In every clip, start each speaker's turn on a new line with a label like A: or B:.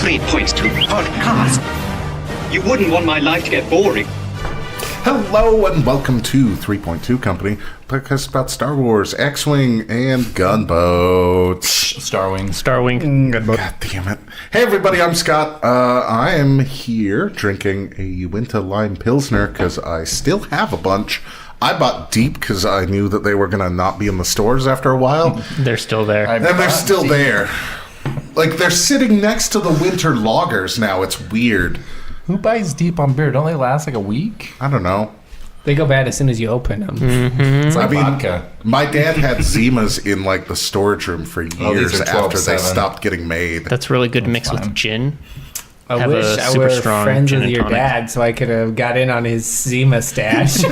A: 3.2 podcast. You wouldn't want my life to get boring.
B: Hello and welcome to 3.2 Company, podcast about Star Wars, X-Wing, and Gunboats.
C: Starwing.
B: Gunboat. God damn it. Hey everybody, I'm Scott. I am here drinking a Winter Lime Pilsner because I still have a bunch. I bought deep because I knew that they were going to not be in the stores after a while.
C: They're still there.
B: And they're still deep. There. Like, they're sitting next to the winter lagers now. It's weird.
D: Who buys deep on beer? Don't they last like a week?
B: I don't know.
E: They go bad as soon as you open them.
D: Mm-hmm. It's like vodka.
B: My dad had Zimas in like the storage room for years after they stopped getting made.
C: That's really good to mix with gin.
E: I wish I were friends with your dad so I could have got in on his Zima stash.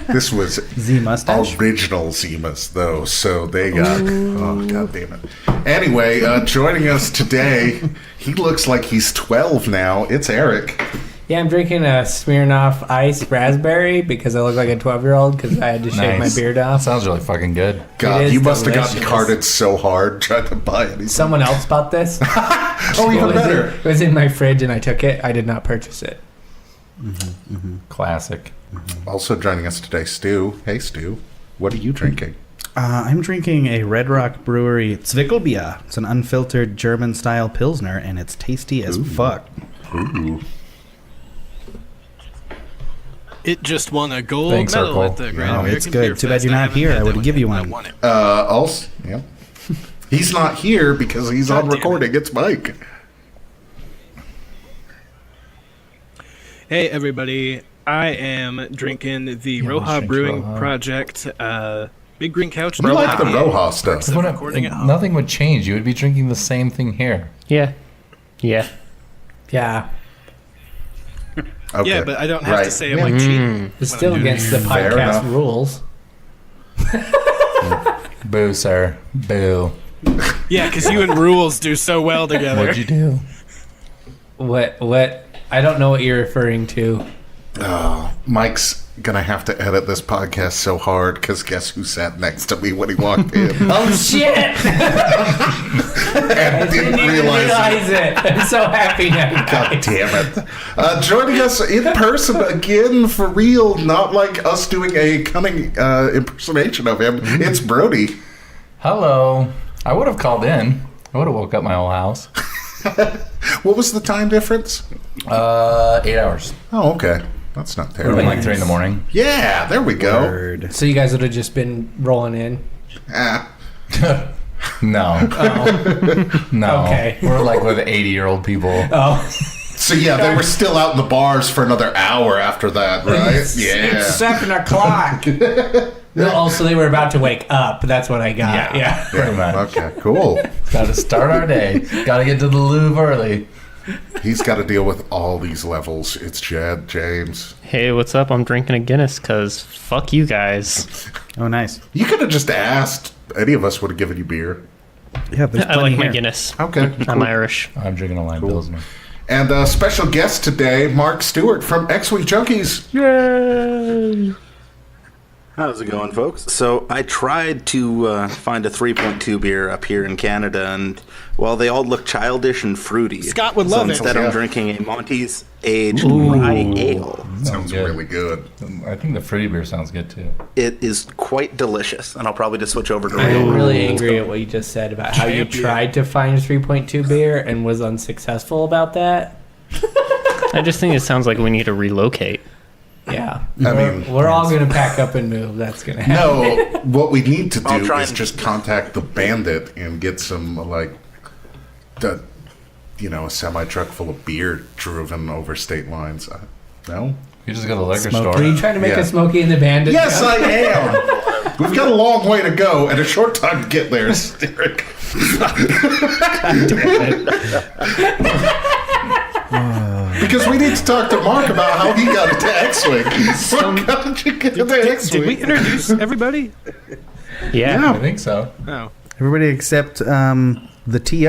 B: This was
E: Zima stash?
B: Original Zimas, though, so they got... Oh, god damn it. Anyway, joining us today, he looks like he's 12 now. It's Eric.
E: Yeah, I'm drinking a Smirnoff Ice Raspberry because I look like a 12-year-old because I had to shave my beard off.
D: Sounds really fucking good.
B: God, you must have gotten carded so hard trying to buy anything.
E: Someone else bought this.
B: Oh, even better.
E: It was in my fridge and I took it. I did not purchase it.
D: Classic.
B: Also joining us today, Stu. Hey, Stu. What are you drinking?
F: I'm drinking a Red Rock Brewery Zwickelbier. It's an unfiltered German-style Pilsner, and it's tasty as fuck.
B: Ooh.
G: It just won a gold
D: Thanks,
G: medal
D: Urkel.
G: at the Grand
F: Oh,
G: American
F: it's good.
G: Beer
F: Too bad
G: Fest.
F: you're
G: I
F: not
G: haven't
F: here.
G: had
F: I would
G: that
F: give you
G: yet,
F: one.
G: but I want it.
B: Also, yeah. He's not here because he's on recording. It's Mike.
G: Hey, everybody. I am drinking the Roja Brewing Project Big Green Couch.
B: We like the Roja stuff.
G: Recording at home.
D: Nothing would change. You would be drinking the same thing here.
C: Yeah.
E: Yeah.
B: Okay.
G: Yeah, but I don't have to say I'm like cheating.
E: It's still against the
B: Fair
E: podcast
B: enough.
E: rules.
D: Boo, sir. Boo.
G: Yeah, because you and Rules do so well together.
D: What'd you do?
E: What? I don't know what you're referring to.
B: Mike's gonna have to edit this podcast so hard because guess who sat next to me when he walked in?
E: Oh, shit!
B: And didn't realize it.
E: I'm so happy now.
B: God damn it. Joining us in person again, for real, not like us doing a cunning impersonation of him. It's Brody.
D: Hello. I would have called in. I would have woke up my whole house.
B: What was the time difference?
D: 8 hours.
B: Oh, okay. That's not
D: It would have been
B: terrible.
D: like 3 in the morning.
B: Yeah, there we go.
F: Word.
E: So you guys would have just been rolling in?
B: Ah,
D: No. No.
E: Okay.
D: We're like with 80-year-old people.
E: Oh.
B: so yeah, they were still out in the bars for another hour after that, right?
E: It's
B: Yeah.
E: 7 o'clock. So they were about to wake up. That's what I got. Yeah.
D: Pretty much.
B: Okay, cool.
D: Got to start our day. Got to get to the Louvre early.
B: He's got to deal with all these levels. It's Chad James.
C: Hey, what's up? I'm drinking a Guinness because fuck you guys.
F: Oh, nice.
B: You could have just asked. Any of us would have given you beer.
F: Yeah, there's
C: I
F: plenty
C: like my
F: here.
C: Guinness.
B: Okay.
C: I'm Irish.
D: I'm drinking a lime Pilsner.
B: And special guest today, Mark Stewart from X-Wing Junkies.
C: Yay!
H: How's it going, folks? So I tried to find a 3.2 beer up here in Canada, and well, they all look childish and fruity.
G: Scott would love
H: so
G: it.
H: instead, I'm drinking a Monty's aged rye ale.
B: Sounds
D: good.
B: really good.
D: I think the fruity beer sounds good too.
H: It is quite delicious, and I'll probably just switch over to
E: I'm
H: ale.
E: really angry at what you just said about how you tried to find a 3.2 beer and was unsuccessful about that.
C: I just think it sounds like we need to relocate.
E: Yeah.
B: I mean,
E: We're all going to pack up and move. That's going to happen.
B: no, what we need to
H: I'll
B: do
H: try
B: is
H: and-
B: just contact the Bandit and get some, like, a semi-truck full of beer driven over state lines. No?
D: You just go to the liquor
F: Smoke.
D: store.
E: Are you trying to make
B: Yeah.
E: a Smokey and the Bandit?
B: Yes,
E: joke?
B: I am. We've got a long way to go and a short time to get there, Eric. Because we need to talk to Mark about how he got into X-Wing. How did you get into X-Wing?
G: Did we introduce everybody?
C: Yeah.
D: I think so.
G: Oh.
F: Everybody except the TO.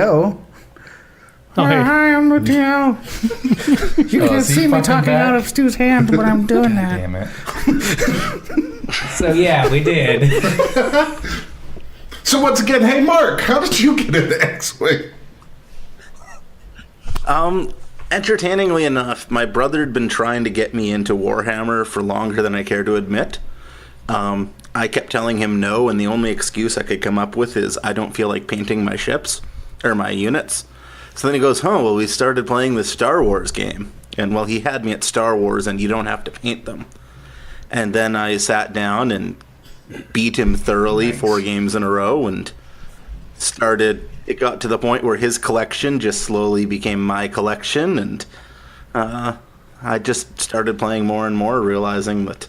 C: Oh, hey.
F: Hi, I'm the TO. You
D: Oh,
F: can
D: is he
F: see me
D: fucking
F: talking
D: back?
F: out of Stu's hand when I'm doing that.
D: Damn it.
E: So, yeah, we did.
B: So once again, hey Mark, how did you get into X-Wing?
H: Entertainingly enough, my brother had been trying to get me into Warhammer for longer than I care to admit. I kept telling him no, and the only excuse I could come up with is I don't feel like painting my ships, or my units. So then he goes, well, we started playing this Star Wars game. And, well, he had me at Star Wars, and you don't have to paint them. And then I sat down and beat him thoroughly 4 games in a row, and it got to the point where his collection just slowly became my collection, and I just started playing more and more, realizing that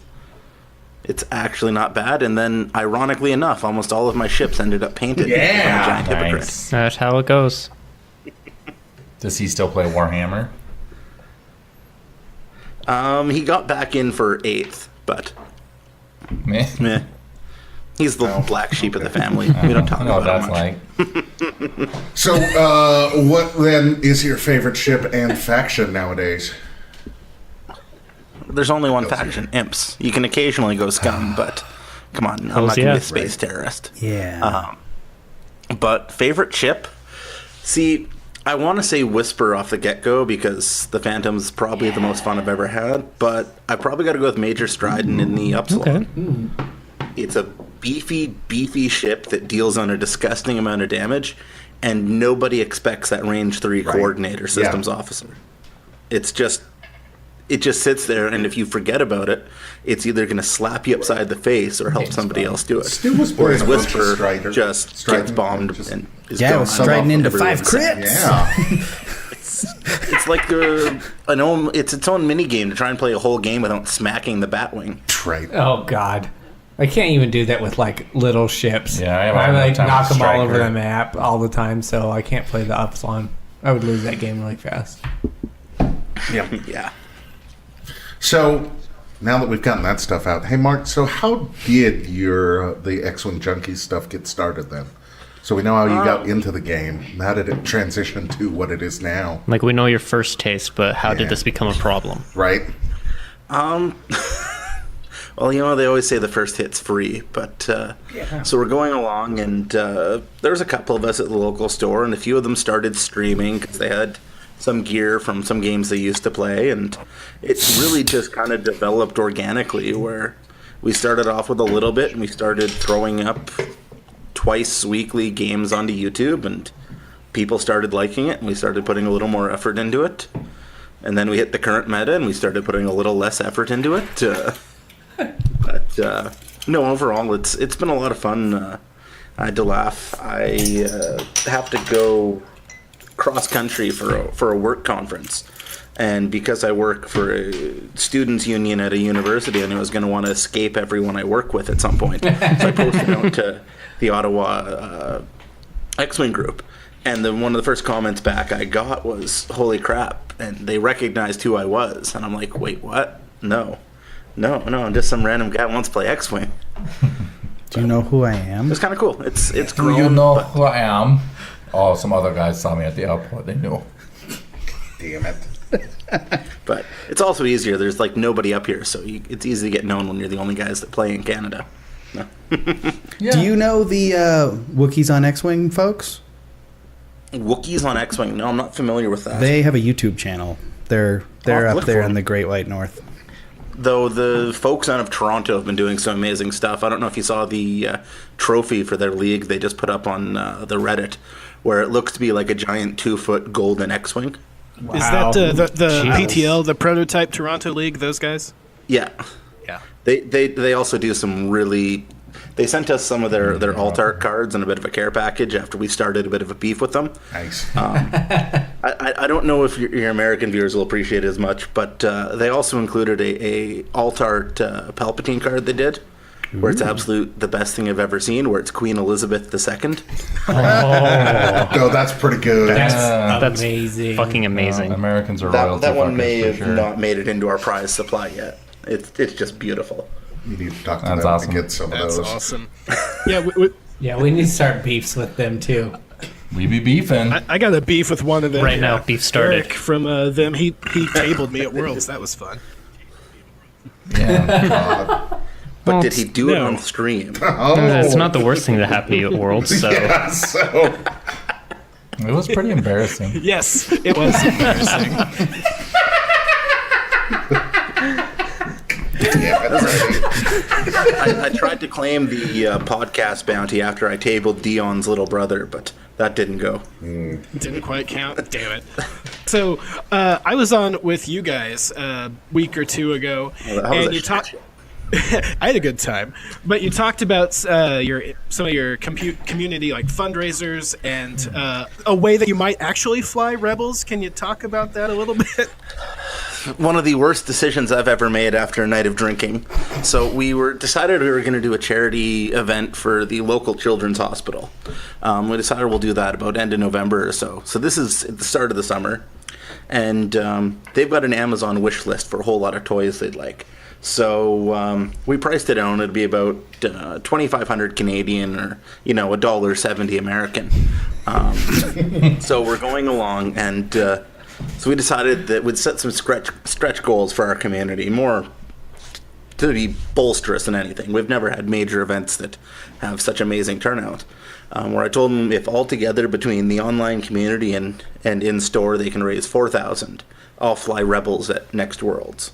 H: it's actually not bad. And then, ironically enough, almost all of my ships ended up painted.
B: Yeah!
H: I'm a giant hypocrite.
D: Nice.
C: That's how it goes.
D: Does he still play Warhammer?
H: He got back in for 8th, but meh. He's the black sheep of the family. We don't talk about
D: what
H: it much.
D: like.
B: So, what then is your favorite ship and faction nowadays?
H: There's only one faction, Imps. You can occasionally go Scum, but come on, I'm not going to be a space terrorist.
F: Yeah.
H: But favorite ship? See, I want to say Whisper off the get-go because the Phantom's probably the most fun I've ever had, but I probably got to go with Major Strident in the Upsilon. Okay. It's a beefy ship that deals on a disgusting amount of damage, and nobody expects that range 3 coordinator systems officer. It just sits there, and if you forget about it, it's either going to slap you upside the face or help somebody else do it.
B: Stu was
H: Whereas
B: playing a bunch of
H: Whisper
B: Strider.
H: just gets bombed and is
F: Yeah, it
H: gone.
F: was striding into 5
H: Everyone's
F: crits.
B: Yeah.
H: It's like it's its own mini game to try and play a whole game without smacking the Batwing.
B: Right.
E: Oh God, I can't even do that with like little ships.
D: Yeah, I have a
E: I
D: hard
E: like
D: time
E: knock
D: with
E: them all over
D: Striker.
E: the map all the time, so I can't play the Upsilon. I would lose that game really fast.
H: Yeah.
B: So, now that we've gotten that stuff out, hey Mark, so how did the X-Wing Junkies stuff get started then? So we know how you got into the game. How did it transition to what it is now?
C: Like, we know your first taste, but how did this become a problem?
B: Right?
H: Well, they always say the first hit's free, but so we're going along, and there's a couple of us at the local store, and a few of them started streaming because they had some gear from some games they used to play, and it's really just kind of developed organically, where we started off with a little bit, and we started throwing up twice weekly games onto YouTube, and people started liking it, and we started putting a little more effort into it, and then we hit the current meta, and we started putting a little less effort into it. But no, overall, it's been a lot of fun. I had to laugh. I have to go cross country for a work conference, and because I work for a students union at a university, I knew I was going to want to escape everyone I work with at some point. So I posted out to the Ottawa X-Wing group, and then one of the first comments back I got was, "Holy crap!" And they recognized who I was, and I'm like, "Wait, what? No, I'm just some random guy who wants to play X-Wing."
F: Do you know who I am?
H: It's kind of cool. It's
D: Do
H: grown,
D: you know
H: but-
D: who I am? Oh, some other guys saw me at the airport. They knew.
B: Damn it.
H: But it's also easier. There's like nobody up here, so it's easy to get known when you're the only guys that play in Canada. No.
D: Yeah.
F: Do you know the Wookiees on X-Wing folks?
H: Wookiees on X-Wing? No, I'm not familiar with that.
F: They have a YouTube channel. They're up
H: look
F: there
H: for
F: in
H: them.
F: the Great White North.
H: Though the folks out of Toronto have been doing some amazing stuff. I don't know if you saw the trophy for their league they just put up on the Reddit, where it looks to be like a giant 2-foot golden X-Wing.
E: Wow.
G: Is that the
C: Jesus.
G: PTL, the Prototype Toronto League? Those guys?
H: Yeah.
G: Yeah.
H: They also do some really... They sent us some of their alt-art cards and a bit of a care package after we started a bit of a beef with them.
B: Nice.
H: I don't know if your American viewers will appreciate it as much, but they also included a alt-art Palpatine card they did, where it's the best thing I've ever seen, where it's Queen Elizabeth II.
B: Oh, that's pretty good.
C: That's
E: amazing.
C: fucking amazing.
D: Americans are royalty.
H: That one
D: fuckers
H: may
D: for
H: have
D: sure.
H: not made it into our prize supply yet. It's just beautiful.
B: You need to talk to
D: That's
B: them
D: awesome.
B: to get some
G: That's
B: of those.
G: awesome. Yeah,
E: Yeah, we need to start beefs with them too.
D: We be beefing.
G: I got a beef with one of them.
C: Right now, beef started.
G: Eric from them. He tabled me at Worlds. That was fun.
D: Yeah.
H: But did he do it
G: no.
H: on stream?
B: Oh,
C: It's not the worst thing that happened to you at Worlds, so
B: yeah, so
D: It was pretty embarrassing.
G: Yes, it was embarrassing.
H: I tried to claim the podcast bounty after I tabled Dion's little brother, but that didn't go.
G: Didn't quite count. Damn it. So I was on with you guys a week or two ago, and you talked. I had a good time, but you talked about some of your community like fundraisers and a way that you might actually fly Rebels. Can you talk about that a little bit?
H: One of the worst decisions I've ever made after a night of drinking. So we decided we were going to do a charity event for the local children's hospital. We decided we'll do that about end of November or so. So this is at the start of the summer, and they've got an Amazon wish list for a whole lot of toys they'd like. So we priced it out. It'd be about 2,500 Canadian, or $1.70 American. So we're going along, and so we decided that we'd set some stretch goals for our community, more to be bolsterous than anything. We've never had major events that have such amazing turnout. Where I told them if altogether between the online community and in store they can raise 4,000, I'll fly Rebels at next Worlds.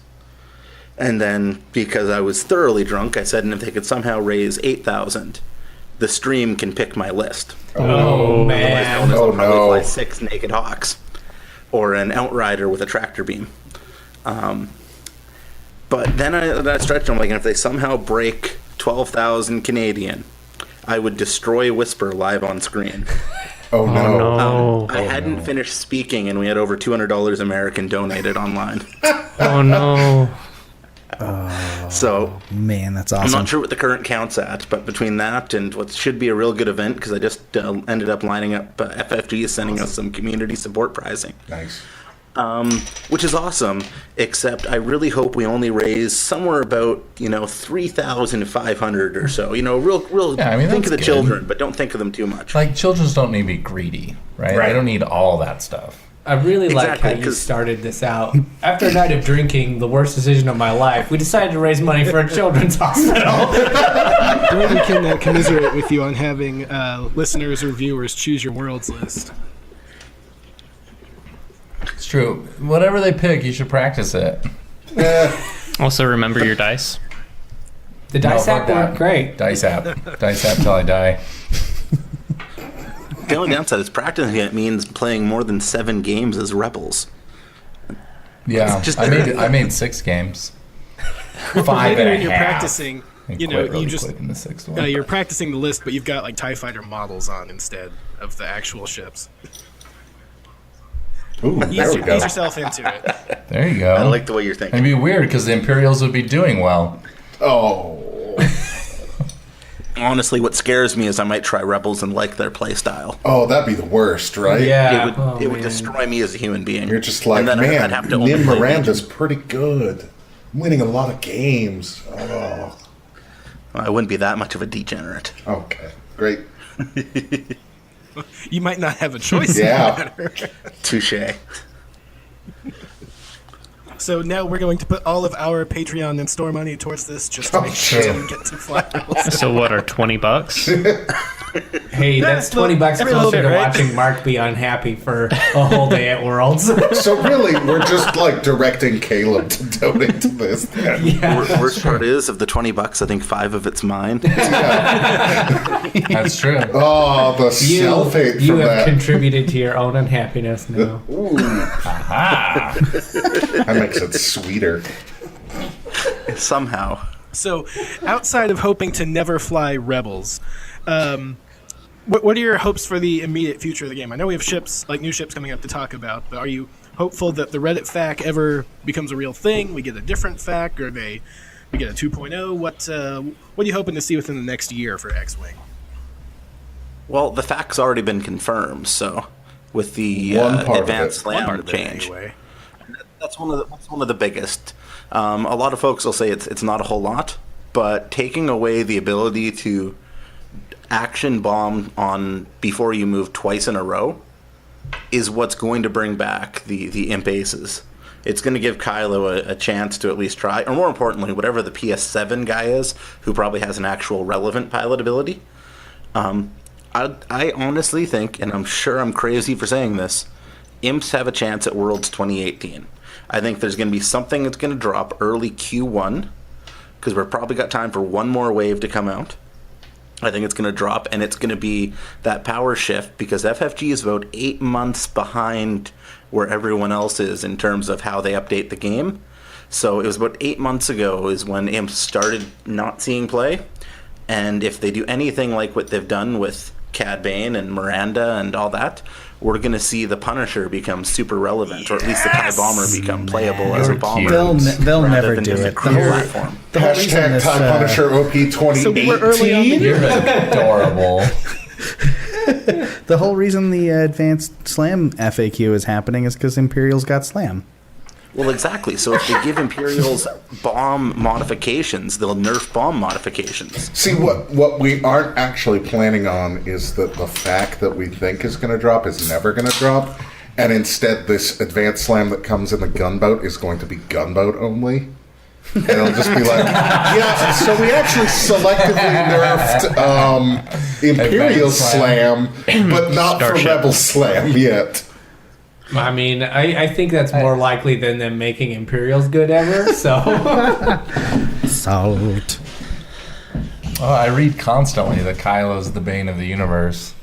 H: And then, because I was thoroughly drunk, I said, and if they could somehow raise 8,000, the stream can pick my list.
E: Oh, man.
H: I'll probably fly 6 Naked Hawks, or an Outrider with a tractor beam. But then I stretched them, like, and if they somehow break 12,000 Canadian, I would destroy Whisper live on screen.
B: Oh, no.
H: I hadn't finished speaking, and we had over $200 American donated online.
C: Oh, no.
H: So,
F: Man, that's awesome.
H: I'm not sure what the current count's at, but between that and what should be a real good event, because I just ended up lining up FFG sending us some community support pricing.
B: Nice.
H: Which is awesome, except I really hope we only raise somewhere about 3,500 or so. Real.
D: Yeah, I mean,
H: think of the
D: that's good.
H: children, but don't think of them too much.
D: Like, children don't need to be greedy, right?
H: Right.
D: They don't need all that stuff.
E: I really like
H: Exactly,
E: how you
H: 'cause-
E: started this out. After a night of drinking, the worst decision of my life, we decided to raise money for a children's hospital.
G: Jordan can commiserate with you on having listeners or viewers choose your Worlds list.
D: It's true. Whatever they pick, you should practice it.
C: Also, remember your dice.
E: The dice
D: fuck
E: app
D: that.
E: worked great.
D: Dice app. Dice app till I die.
H: The only downside is practicing it means playing more than 7 games as Rebels.
D: Yeah,
H: Just-
D: I made 6 games. 5
G: Maybe
D: and a
G: when you're
D: half.
G: practicing,
D: And
G: you
D: quit
G: know,
D: really
G: you just
D: quick in the 6th one.
G: you're practicing the list, but you've got like TIE Fighter models on instead of the actual ships.
B: Ooh, there we
G: Ease
B: go.
G: yourself into it.
D: There you go.
H: I like the way you're thinking.
D: It'd be weird because the Imperials would be doing well.
B: Oh.
H: Honestly, what scares me is I might try Rebels and like their playstyle.
B: Oh, that'd be the worst, right?
E: Yeah.
H: It would destroy me as a human being.
B: You're just like,
H: And then
B: man,
H: I'd have to only
B: Nim
H: play
B: Miranda's pretty good. I'm winning a lot of games. Oh.
H: I wouldn't be that much of a degenerate.
B: Okay, great.
G: You might not have a choice.
B: Yeah.
G: In the matter.
H: Touche.
G: So now we're going to put all of our Patreon and store money towards this, just to make sure
D: sure.
G: we get to fly Rebels.
C: So what are $20?
E: Hey, that's $20
G: every little
E: closer
G: bit,
E: to
G: right?
E: watching Mark be unhappy for a whole day at Worlds.
B: So really, we're just like directing Caleb to donate to this. Then.
E: Yeah.
H: Worst part is, of the $20, I think 5 of it's mine.
D: That's true.
B: Oh, the self-hate
E: You
B: from
E: have
B: that.
E: contributed to your own unhappiness now.
B: Ooh,
D: Ah,
B: that makes it sweeter.
H: Somehow.
G: So, outside of hoping to never fly Rebels, what are your hopes for the immediate future of the game? I know we have ships, like new ships coming up to talk about, but are you hopeful that the Reddit FAQ ever becomes a real thing? We get a different FAQ, or we get a 2.0? What are you hoping to see within the next year for X-Wing?
H: Well, the fact's already been confirmed, so with the
B: One part of
H: advanced
B: it.
G: One part
H: slam
G: of it,
H: change,
G: anyway.
H: that's one of the biggest. A lot of folks will say it's not a whole lot, but taking away the ability to action bomb on before you move twice in a row is what's going to bring back the imp aces. It's going to give Kylo a chance to at least try, or more importantly, whatever the PS7 guy is, who probably has an actual relevant pilot ability. I honestly think, and I'm sure I'm crazy for saying this, imps have a chance at Worlds 2018. I think there's going to be something that's going to drop early Q1, because we've probably got time for one more wave to come out. I think it's going to drop, and it's going to be that power shift, because FFG is about 8 months behind where everyone else is in terms of how they update the game. So it was about 8 months ago is when imps started not seeing play, and if they do anything like what they've done with Cad Bane and Miranda and all that, we're going to see the Punisher become super relevant, or at least the TIE Bomber become playable as a bomber.
F: They'll never do it.
H: Platform.
B: Hashtag TIE Punisher OP 2018.
G: So we were early on the
D: You're adorable.
F: The whole reason the Advanced Slam FAQ is happening is because Imperials got Slam.
H: Well, exactly. So if they give Imperials bomb modifications, they'll nerf bomb modifications.
B: See, what we aren't actually planning on is that the fact that we think is going to drop is never going to drop, and instead this Advanced Slam that comes in the Gunboat is going to be Gunboat only. And it'll just be like, yeah, so we actually selectively nerfed Imperial Slam, but not for Rebel Slam yet.
E: I mean, I think that's more likely than them making Imperials good ever, so...
F: Salt.
D: Oh, I read constantly that Kylo's the bane of the universe.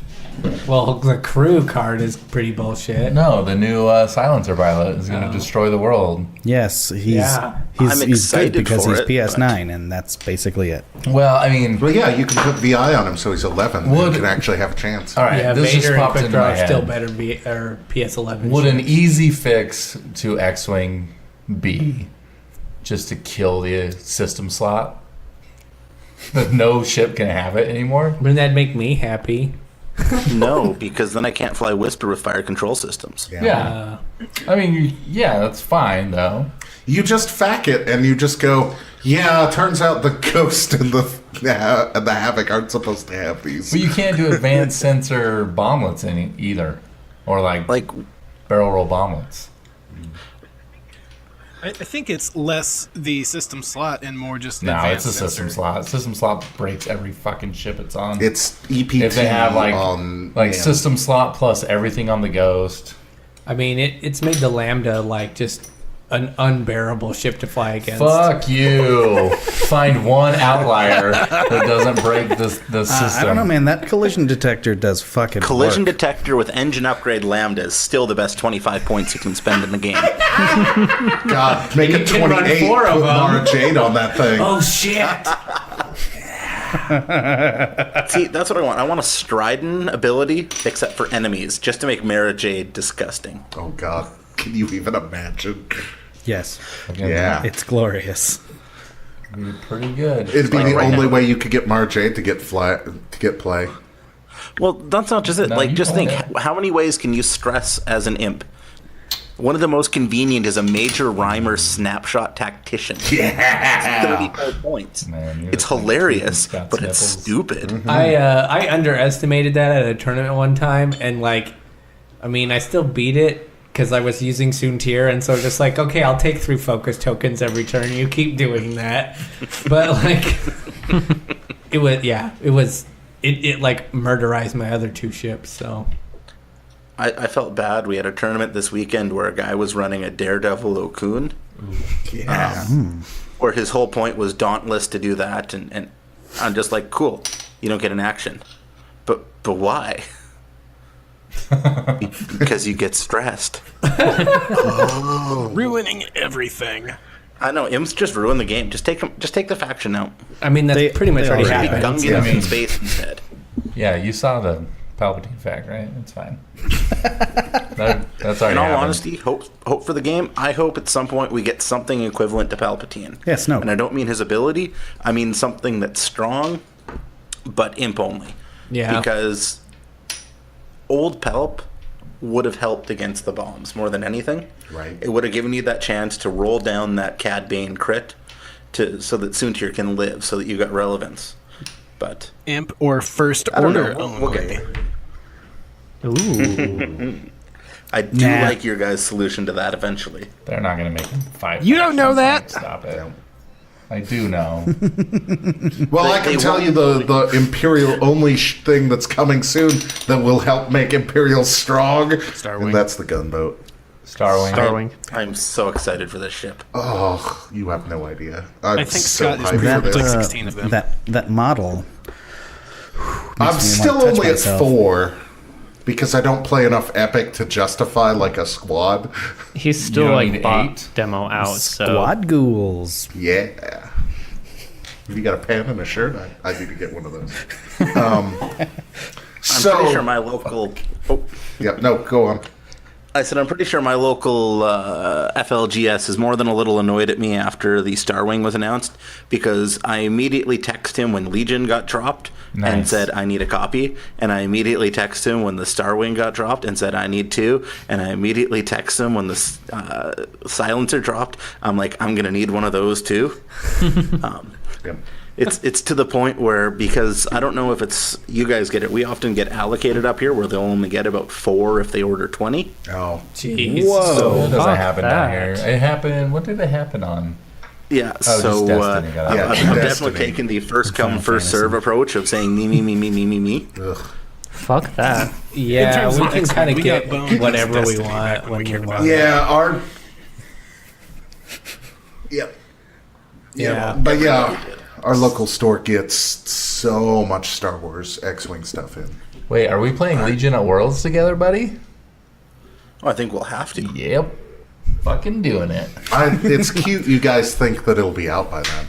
E: Well, the crew card is pretty bullshit.
D: No, the new silencer pilot is going to destroy the world.
F: Yes, he's
H: I'm
F: good
H: excited
F: because
H: for
F: he's
H: it,
F: PS9, and that's basically it.
D: Well, I mean...
B: Well, yeah, you can put VI on him so he's 11. You can actually have a chance.
D: All right,
E: Yeah,
D: this just
E: Vader and
D: popped
E: Quick
D: into my
E: Draw are
D: head.
E: still better or PS11.
D: Would
E: shit.
D: an easy fix to X-Wing be just to kill the system slot? That no ship can have it anymore?
E: Wouldn't that make me happy?
H: No, because then I can't fly Whisper with fire control systems.
D: Yeah. I mean, yeah, that's fine, though.
B: You just fack it and you just go, yeah, turns out the Ghost and the Havoc aren't supposed to have these.
D: But you can't do advanced sensor bomblets either. Or like barrel roll bomblets.
G: I think it's less the system slot and more just
D: No,
G: advanced
D: it's a system
G: sensor.
D: slot. System slot breaks every fucking ship it's on.
B: It's EPT
D: if they have
B: on...
D: system slot plus everything on the Ghost.
E: I mean, it's made the Lambda like just an unbearable ship to fly against.
D: Fuck you. Find one outlier that doesn't break the system.
F: I don't know, man. That collision detector does fucking
H: Collision
F: work.
H: detector with engine upgrade Lambda is still the best 25 points you can spend in the game.
B: God, make it
E: can run
B: 28
E: four of
B: with
E: them.
B: Mara Jade on that thing.
E: Oh shit!
H: See, that's what I want. I want a Strident ability, except for enemies, just to make Mara Jade disgusting.
B: Oh, God. Can you even imagine?
F: Yes.
B: Yeah.
F: It's glorious.
D: It'd be pretty good.
B: It'd be
H: Like
B: the
H: right
B: only
H: now.
B: way you could get Mara Jade to get play.
H: Well, that's not just it.
D: No,
H: Like,
D: you
H: just
D: got
H: think,
D: it.
H: how many ways can you stress as an imp? One of the most convenient is a Major Rhymer Snapshot Tactician.
B: Yeah.
H: 35 points.
D: Man, you're
H: It's
D: like
H: hilarious,
D: Scott's
H: but it's
D: nipples.
H: stupid.
E: I underestimated that at a tournament one time, and I still beat it because I was using Soontir, and so just like, okay, I'll take 3 focus tokens every turn. You keep doing that, but it like murderized my other 2 ships. So
H: I felt bad. We had a tournament this weekend where a guy was running a Daredevil Okun,
B: Yeah.
H: where his whole point was Dauntless to do that, and I'm just like, cool, you don't get an action. But why? Because you get stressed.
G: Ruining everything.
H: I know, imps just ruin the game. Just take the faction out.
E: I mean, that's pretty much
F: they
E: already
F: already
H: Be
E: happened.
H: Gungans in space instead.
D: Yeah, you saw the Palpatine fact, right? It's fine. That's already
H: In all
D: happened.
H: honesty, hope for the game. I hope at some point we get something equivalent to Palpatine.
F: Yes, no.
H: And I don't mean his ability. I mean something that's strong, but imp only.
E: Yeah.
H: Because old Palp would have helped against the bombs more than anything.
B: Right.
H: It would have given you that chance to roll down that Cad Bane crit so that Soontir can live, so that you got relevance. But
G: Imp or First
H: I don't
G: Order
H: know. We'll get
G: only.
H: there.
E: Ooh.
H: I do
F: Nah.
H: like your guys' solution to that eventually.
D: They're not going to make him fight.
G: You don't know that.
D: Stop it. I do know.
B: Well, I can tell you the Imperial only thing that's coming soon that will help make Imperial strong.
G: Starwing.
B: And that's the gunboat.
C: Starwing.
H: I'm so excited for this ship.
B: Oh, you have no idea. I'm
G: I think
B: so
G: Scott is
B: hyped for
G: that,
B: this.
G: like 16 of them.
F: That model.
B: I'm
F: makes me
B: still
F: wanna touch
B: only
F: myself.
B: at 4 because I don't play enough Epic to justify like a squad.
C: He's
D: You
C: still
D: don't
C: like
D: need
C: bot
D: 8?
C: demo out, so
F: Squad ghouls.
B: Yeah. If you got a pen and a shirt, I need to get one of those.
H: I'm pretty sure my local. Oh,
B: Yep, no, go on.
H: I said I'm pretty sure my local FLGS is more than a little annoyed at me after the Starwing was announced because I immediately texted him when Legion got dropped and
D: Nice.
H: said I need a copy, and I immediately texted him when the Starwing got dropped and said I need 2, and I immediately texted him when the Silencer dropped. I'm like, I'm gonna need one of those too.
B: Yep.
H: It's to the point where, because I don't know if it's you guys get it, we often get allocated up here where they'll only get about 4 if they order 20.
B: Oh,
E: Jeez.
D: So that doesn't
C: Fuck
D: happen down
C: that.
D: here. It happened. What did it happen on?
H: Yeah,
D: Oh,
H: so
D: just Destiny got it.
B: Yeah.
H: I'm
B: Destiny.
H: definitely taking the first come,
F: Final
H: first serve
F: Fantasy.
H: approach of saying me, me, me, me, me, me, me.
B: ugh.
C: fuck that.
E: Yeah,
G: In terms
E: we
G: of
E: can
G: X-Wing,
E: kind of
G: we
E: get
G: got bones
E: whatever we
G: Destiny
E: want
G: back when
E: when
G: we
E: we
G: cared about
E: want.
B: Yeah, our... Yep.
E: Yeah.
B: But yeah, our local store gets so much Star Wars X-Wing stuff in.
D: Wait, are we playing Legion at Worlds together, buddy?
H: Oh, I think we'll have to.
D: Yep. Fucking doing it.
B: It's cute you guys think that it'll be out by then.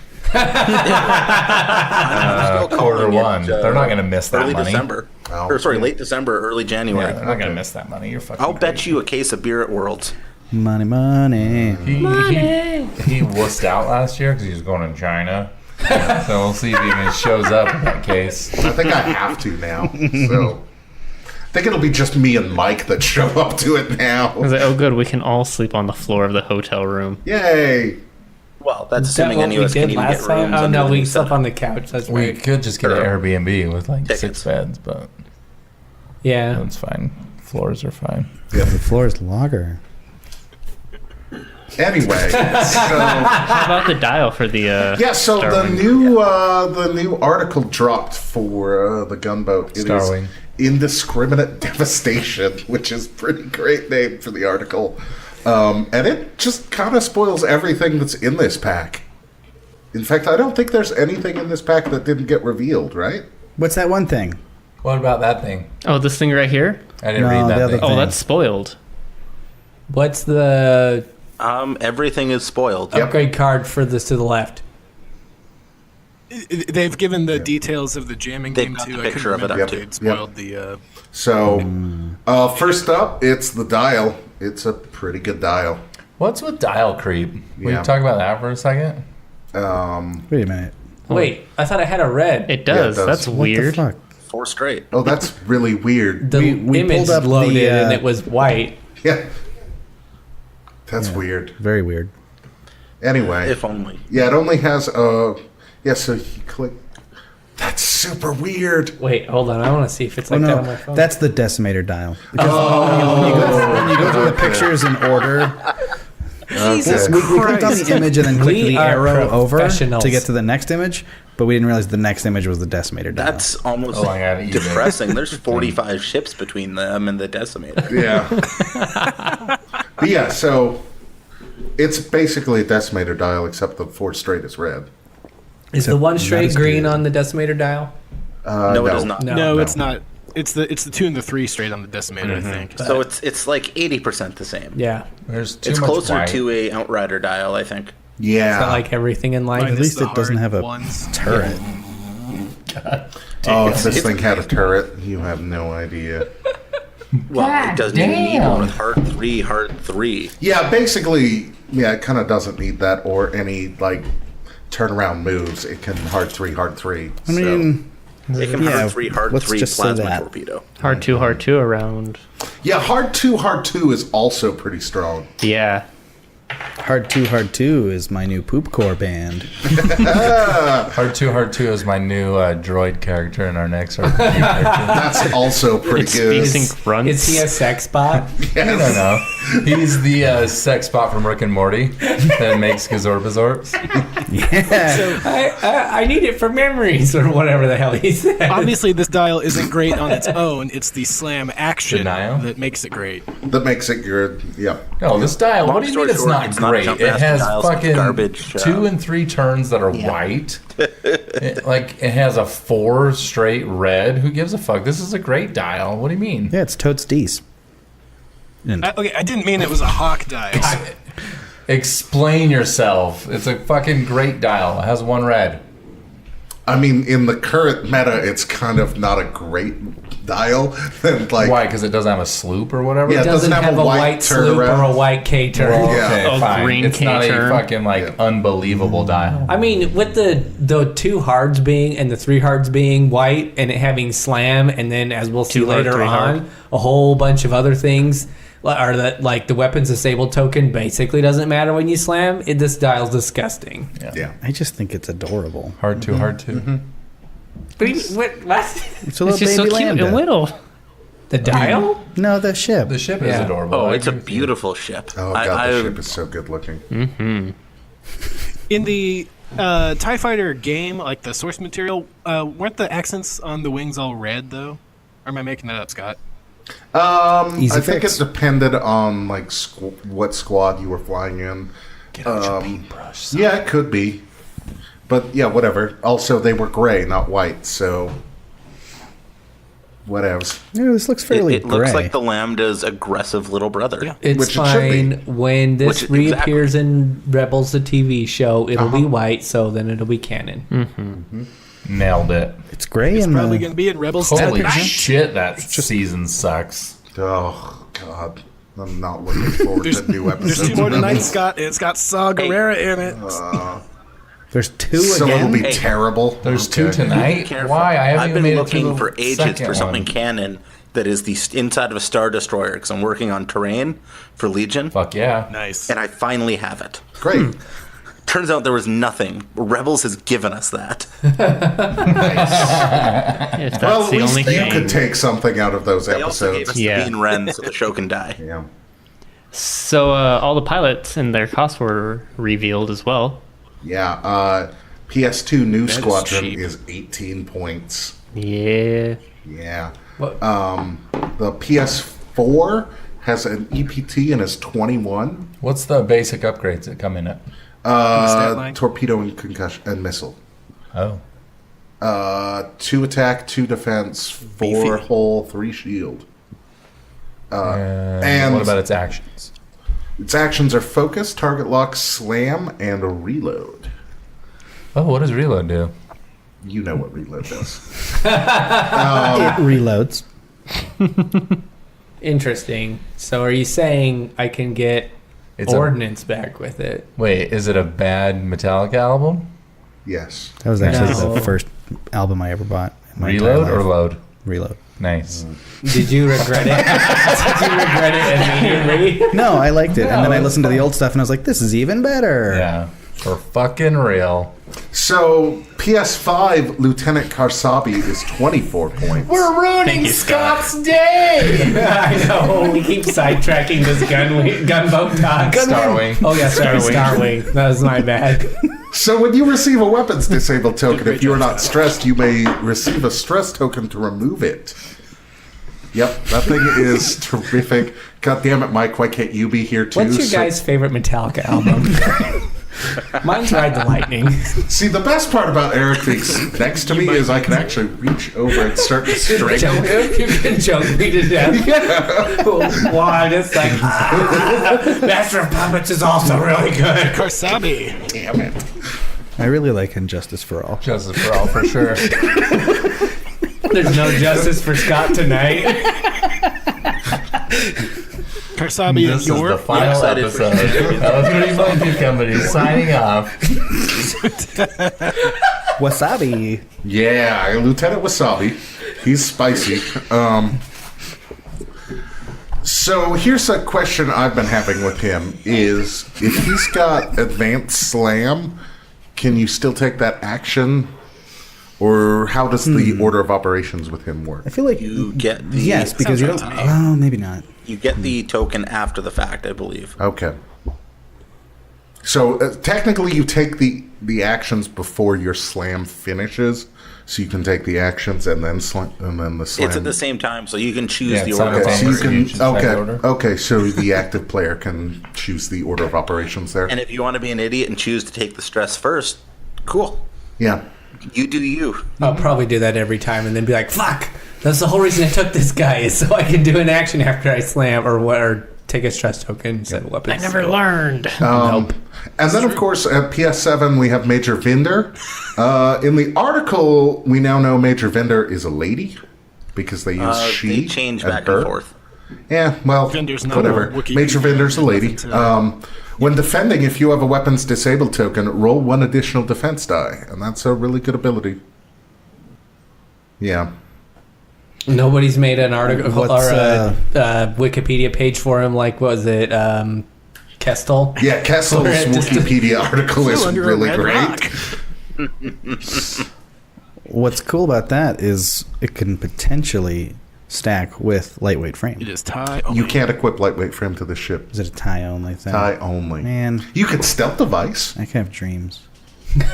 H: Still
D: Quarter
H: calling it,
D: one. They're not going to miss that
H: early
D: money.
H: December.
B: Oh.
H: Or sorry, late December, early January.
D: Yeah, they're not going to miss that money. You're fucking
H: I'll bet
D: crazy.
H: you a case of beer at Worlds.
F: Money, money.
D: He wussed out last year because he was going to China. So we'll see if he even shows up in that case.
B: I think I have to now. So I think it'll be just me and Mike that show up to it
C: I
B: now.
C: was like, oh good, we can all sleep on the floor of the hotel room.
B: Yay!
H: Well, that's
E: Is that
H: assuming
E: what
H: any
E: we
H: of us can
E: did
H: even
E: last
H: get
E: time?
H: rooms.
E: Oh
H: under
E: no,
H: the
E: we
H: new
E: slept
H: setup.
E: on the couch. That's
D: We
E: right.
D: could just get an Airbnb with like
H: Tickets.
D: 6 beds, but
E: Yeah.
D: that's fine. Floors are fine.
F: The floor is lager.
B: Anyway, so
C: How about the dial for the
B: yeah, so
C: Starwing?
B: the new article dropped for the gunboat. It is
D: Starwing.
B: Indiscriminate Devastation, which is a pretty great name for the article, and it just kind of spoils everything that's in this pack. In fact, I don't think there's anything in this pack that didn't get revealed, right?
F: What's that one thing?
D: What about that thing?
C: Oh, this thing right here?
D: I didn't
F: No,
D: read
F: the
D: that
F: other
D: thing.
F: thing.
C: Oh, that's spoiled.
E: What's the
H: Everything is spoiled.
B: Yep.
E: upgrade card for this to the left?
G: They've given the details of the jamming
H: They've
G: game
H: got
G: too.
H: the
G: I
H: picture
G: couldn't
H: of it
G: remember
H: up,
G: if
H: too.
G: they'd spoiled the.
B: So, first up, it's the dial. It's a pretty good dial.
D: What's with dial creep? Will
B: Yeah.
D: you talk about that for a second?
F: Wait a minute.
E: Wait, I thought I had a red.
C: It does.
B: Yeah, it does.
C: That's
F: What
C: weird.
F: the fuck?
H: 4 straight.
B: Oh, that's really weird.
E: The
F: we
E: image
F: pulled up
E: loaded
F: the,
E: and it was white.
B: Yeah, that's weird.
F: Very weird.
B: Anyway,
H: If only.
B: yeah, it only has yeah. So you click. That's super weird.
E: Wait, hold on. I want to see if it's
F: Oh
E: like that on
F: no,
E: my phone.
F: that's the decimator dial. Because when you go through the pictures in order,
G: Jesus
F: we clicked on the image and then clicked
E: We
F: the
E: are
F: arrow over
E: professionals.
F: to get to the next image, but we didn't realize the next image was the decimator dial.
H: That's almost
D: Oh, I gotta eat it.
H: depressing. There's 45 ships between them and the Decimator.
B: Yeah. But yeah, so it's basically a decimator dial, except the 4 straight is red.
E: Is the one straight
F: as
E: green
F: good.
E: on the decimator dial?
H: No, it is not.
E: No.
G: No, it's not. It's the 2 and the 3 straight on the decimator. I think.
H: So it's like 80% the same.
E: Yeah.
D: There's too
H: It's
D: much
H: closer
D: white.
H: to a Outrider dial, I think.
B: Yeah.
E: But like everything in life.
G: Minus
F: At least
G: the
F: it doesn't
G: hard
F: have a
G: ones.
F: turret.
B: Oh, if this thing had a turret, you have no idea.
H: Well, it doesn't even need one with Heart 3, Heart 3.
B: Yeah, basically, yeah, it kind of doesn't need that or any like turnaround moves. It can hard 3.
F: I mean,
H: It can
F: Yeah,
H: Heart 3, Heart
F: let's
H: 3
F: just say
H: plasma
F: that.
H: torpedo.
C: Hard 2 around.
B: yeah, hard 2 is also pretty strong.
C: Yeah.
F: Hard 2 is my new poop core band.
D: Hard 2 is my new droid character in our next RPG character.
B: That's also pretty good.
C: Speaks and grunts.
E: Is he a sex bot?
D: I don't know. He's the sex bot from Rick and Morty that makes Gazorbazorps.
F: Yeah.
E: I need it for memories or whatever the hell he said.
G: Obviously, this dial isn't great on its own. It's the slam action
D: Denial?
G: that makes it great.
B: That makes it good. Yep.
D: No, this dial, what do you mean it's not great?
H: jump
D: It
H: master
D: has
H: dials,
D: fucking
H: garbage,
D: 2 and 3 turns that are white. It has a 4 straight red. Who gives a fuck? This is a great dial. What do you mean?
F: Yeah, it's totes D's. And
G: I didn't mean it was a hawk dial.
D: Explain yourself. It's a fucking great dial. It has 1 red.
B: I mean, in the current meta, it's kind of not a great dial. Like,
D: Why? Because it doesn't have a sloop or whatever?
B: Yeah,
E: It doesn't have a white sloop or
B: turnaround.
E: a white K turn.
D: Well,
B: Yeah.
D: okay,
C: Oh,
D: fine.
C: green
D: It's not a
C: K-turn.
D: fucking unbelievable dial.
E: I mean, with the 2 hards being and the 3 hards being white and it having slam, and then as we'll see
C: 2 hard,
E: later
C: 3
E: on,
C: hard.
E: a whole bunch of other things. Or that, like the weapons disabled token basically doesn't matter when you slam. This dial's disgusting.
B: Yeah.
F: I just think it's adorable.
D: Hard 2.
E: But what?
F: It's a little
C: It's just
F: baby
C: so cute
F: lambda.
C: and little.
E: The dial?
F: No, the ship.
D: The ship is
E: Yeah.
D: adorable.
H: Oh,
D: I
H: it's a
D: agree with you.
H: beautiful ship.
B: Oh, God, the ship is so good looking.
G: In the TIE Fighter game, like the source material, weren't the accents on the wings all red, though? Or am I making that up, Scott?
F: Easy
B: I think
F: fix.
B: it depended on like what squad you were flying in.
D: Get out your paintbrush.
B: Yeah, it could be, but yeah, whatever. Also, they were gray, not white, so whatevs.
F: Yeah, this looks fairly
H: It looks
F: gray.
H: like the Lambda's aggressive little brother. Yeah.
E: It's
B: Which it should be.
E: fine. When this
H: Which-
E: reappears in Rebels, the TV show, it'll be white, so then it'll be canon.
D: Nailed it.
F: It's gray
G: It's
F: and
G: probably going to be in Rebels.
D: Holy
G: 10.
D: shit, that season sucks.
B: Oh God, I'm not looking forward to new episodes.
G: There's 2 more
B: of
G: tonight,
B: Rebels.
G: Scott. And it's got Saw Gerrera in it.
F: There's 2
B: So
F: again.
B: it'll be
H: Hey.
B: terrible.
D: There's
B: Okay.
D: 2 tonight?
H: Careful.
D: Why? I haven't
H: I've
D: even
H: been
D: made
H: looking
D: it to
H: for
D: the
H: ages
D: second
H: for something
D: one.
H: canon that is the inside of a Star Destroyer, because I'm working on terrain for Legion,
D: Fuck yeah.
G: Nice.
H: and I finally have it.
B: Great.
H: Turns out there was nothing. Rebels has given us that.
C: If that's
B: Well, at
C: the
B: least
C: only
B: you
C: thing.
B: could take something out of those
H: They also gave
B: episodes.
H: us
C: Yeah.
H: the Bean Ren so the show can die.
B: Yeah.
C: So all the pilots and their costs were revealed as well.
B: Yeah. PS2 New
G: is
B: Squadron
G: cheap.
B: is 18 points.
C: Yeah.
B: Yeah.
E: What?
B: The PS4 has an EPT and is 21.
D: What's the basic upgrades that come in it?
G: stat line?
B: Torpedo and concussion and missile.
D: Oh.
B: 2 attack, 2 defense, 4
G: Beefy.
B: hull, 3 shield.
D: And what about its actions?
B: Its actions are focus, target lock, slam, and reload.
D: Oh, what does reload do?
B: You know what reload does.
F: It reloads.
E: Interesting. So are you saying I can get
D: It's a-
E: ordnance back with it?
D: Wait, is it a bad Metallica album?
B: Yes.
F: That was actually
E: No.
F: the first album I ever bought. in my
D: Reload
F: entire
D: or
F: life.
D: load?
F: Reload.
D: Nice.
E: Did you regret it? Did you regret it immediately?
F: No, I liked it. And then I
D: it's
F: listened to the old stuff and I was like, this is even better.
D: Yeah. For fucking real.
B: So, PS5 Lieutenant Karsabi is 24 points.
D: We're ruining
C: Thank you, Scott.
D: Scott's day!
E: I know. We keep sidetracking this gunboat talk.
D: Starwing.
E: Oh yeah, sorry, Starwing. That was my bad.
B: So when you receive a weapons disabled token, if you are not stressed, you may receive a stress token to remove it. Yep, that thing is terrific. God damn it, Mike, why can't you be here too?
E: What's your guys' favorite Metallica album? Mine's Ride the Lightning.
B: See, the best part about Eric being next to me is I can actually reach over and start to strangle him.
E: You can choke me to death.
B: Yeah.
E: Why? It's like Master of Puppets is also really good.
G: Karsabi.
B: Damn it.
F: I really like Injustice for All.
D: Justice for all, for sure.
E: There's no justice for Scott tonight.
G: Karsabi
D: This is
G: and
D: the
G: York.
D: final
H: excited for
D: episode of 3.2 Company signing off.
F: Wasabi.
B: Yeah, Lieutenant Wasabi. He's spicy. So here's a question I've been having with him: is if he's got advanced slam, can you still take that action, or how does the order of operations with him work?
F: I feel like
H: You get the
F: yes, because you don't.
G: Sounds right to me.
F: Oh, maybe not.
H: you get the token after the fact, I believe.
B: Okay. So technically, you take the actions before your slam finishes, so you can take the actions and then the slam.
H: It's at the same time, so you can choose
D: Yeah,
H: the
D: it's
H: order.
B: Okay, so you
D: You choose
B: can.
D: that order.
B: Okay. So the active player can choose the order of operations there.
H: And if you want to be an idiot and choose to take the stress first, cool.
B: Yeah.
H: You do you.
E: I'll probably do that every time and then be like, fuck, that's the whole reason I took this guy, is so I can do an action after I slam or take a stress token instead of weapons.
C: I never learned.
B: And then, of course, at PS7, we have Major Vinder. In the article, we now know Major Vinder is a lady because they use she.
H: They change
B: and
H: back
B: her.
H: and forth.
B: Yeah, well,
G: Vinder's not
B: whatever.
G: a Wookiee.
B: Major Vinder's a lady. When defending, if you have a weapons disabled token, roll 1 additional defense die, and that's a really good ability. Yeah.
E: Nobody's made an article
F: What's,
E: or a Wikipedia page for him, like, what was it, Kestel?
B: Yeah, Kessel's
E: Just-
B: Wikipedia article is
G: Still under a
B: really
G: red
B: great.
G: rock.
F: What's cool about that is it can potentially stack with lightweight frame.
G: It is tie.
B: You can't equip lightweight frame to the ship.
F: Is it a tie only thing?
B: Tie only.
F: Man,
B: You could stealth device,
F: I can have dreams.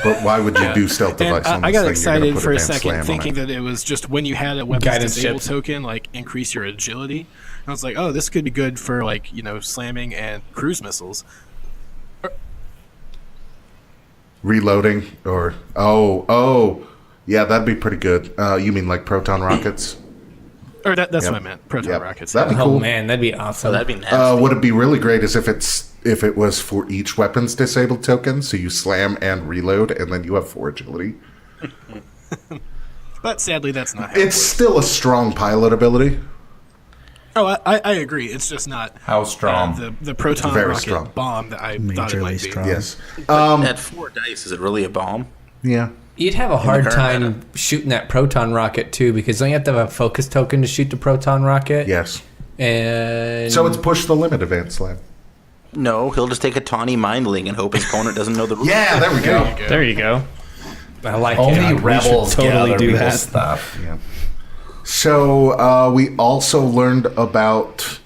B: but why would you do stealth device
G: And
B: on
G: I
B: this
G: got
B: thing? You're gonna
G: excited
B: put
G: for a
B: advanced
G: second,
B: slam on
G: thinking
B: it.
G: that it was just when you had a weapons
E: Guidance
G: disabled
E: chip.
G: token, like increase your agility. And I was like, oh, this could be good for like slamming and cruise missiles.
B: Reloading or yeah, that'd be pretty good. You mean like proton rockets?
G: Or that's
B: Yep.
G: what I meant. Proton
B: Yep.
G: rockets.
B: That'd be
E: Oh,
B: cool.
E: man, that'd be awesome.
H: So that'd be nasty.
B: What would be really great is if it was for each weapons disabled token, so you slam and reload, and then you have 4 agility.
G: But sadly, that's not how it
B: It's
G: works.
B: still a strong pilot ability.
G: Oh, I agree. It's just not
D: How strong?
G: the proton
B: Very
G: rocket
B: strong.
G: bomb that I thought it
F: Majorly
G: might be.
F: strong.
B: Yes.
H: At 4 dice, is it really a bomb?
B: Yeah.
E: You'd have a hard
H: current
E: time
H: meta.
E: shooting that proton rocket, too, because don't you have to have a focus token to shoot the proton rocket?
B: Yes.
E: And
B: So it's push the limit advanced slam.
H: No, he'll just take a tawny mindling and hope his opponent doesn't know the rules.
B: Yeah, there we go.
C: There you go.
E: I like
D: Only
E: it.
D: rebels
F: totally
D: gather
F: do
D: this
F: that.
D: stuff.
B: Yeah. So we also learned about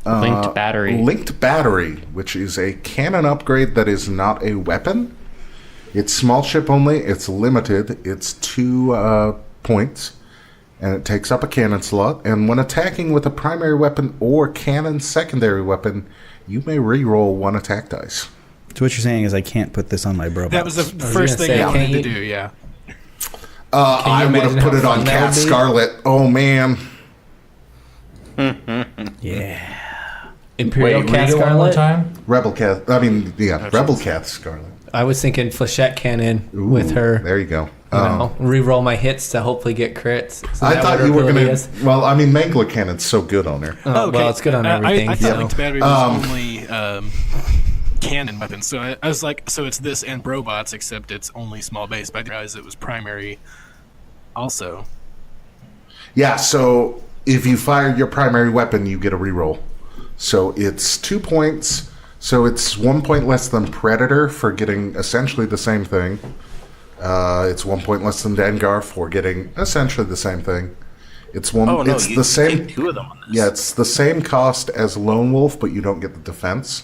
C: Linked battery.
B: Linked battery, which is a cannon upgrade that is not a weapon. It's small ship only. It's limited. It's 2 points, and it takes up a cannon slot. And when attacking with a primary weapon or cannon secondary weapon, you may re-roll 1 attack dice.
F: So what you're saying is I can't put this on my bro.
G: That was the first
E: gonna
G: thing
E: say,
G: I wanted
E: can't
G: to
E: you-
G: do, yeah.
B: I would
E: imagine
B: have put
E: how
B: it on
E: fun that
B: Cat
E: would be?
B: Scarlet. Oh man.
F: Yeah.
E: Imperial
D: Wait,
E: Cat
D: read it one more
E: Scarlet?
D: time?
B: Rebel Cat. I mean, yeah, Rebel Cat Scarlet.
E: I was thinking Flechette Cannon
B: Ooh,
E: with her.
B: There you go.
E: You know, re-roll my hits to hopefully get crits. Is
B: I
E: that
B: thought
E: what her
B: you were
E: ability
B: gonna.
E: is?
B: Well, I mean, Mangler Cannon's so good on her.
E: Oh, well, it's good on everything.
G: I thought
E: so.
G: linked battery was only cannon weapons. So I was like, so it's this and Brobots, except it's only small base. But I didn't realize it was primary also.
B: Yeah. So if you fire your primary weapon, you get a reroll. So it's 2 points. So it's 1 point less than Predator for getting essentially the same thing. It's 1 point less than Dengar for getting essentially the same thing. It's one.
H: Oh, no,
B: it's
H: you
B: the same.
H: take 2 of them on this.
B: Yeah, it's the same cost as Lone Wolf, but you don't get the defense.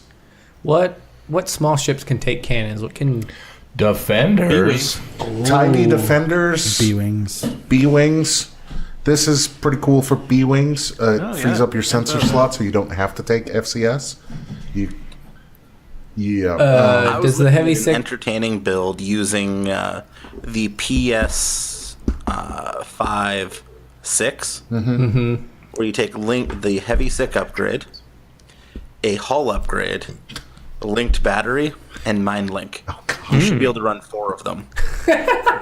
E: What small ships can take cannons? What can...
D: Defenders.
B: Tiny Defenders,
F: B-Wings.
B: B-Wings. This is pretty cool for B-Wings. It frees
G: yeah.
B: up your sensor slot so you don't have to take FCS. Yeah.
H: I was
E: does the
H: looking
E: heavy
H: at an
E: sick...
H: entertaining build using the PS 5-6, where you take the heavy sick upgrade, a hull upgrade, a linked battery, and mind link. You should be able to run 4 of them,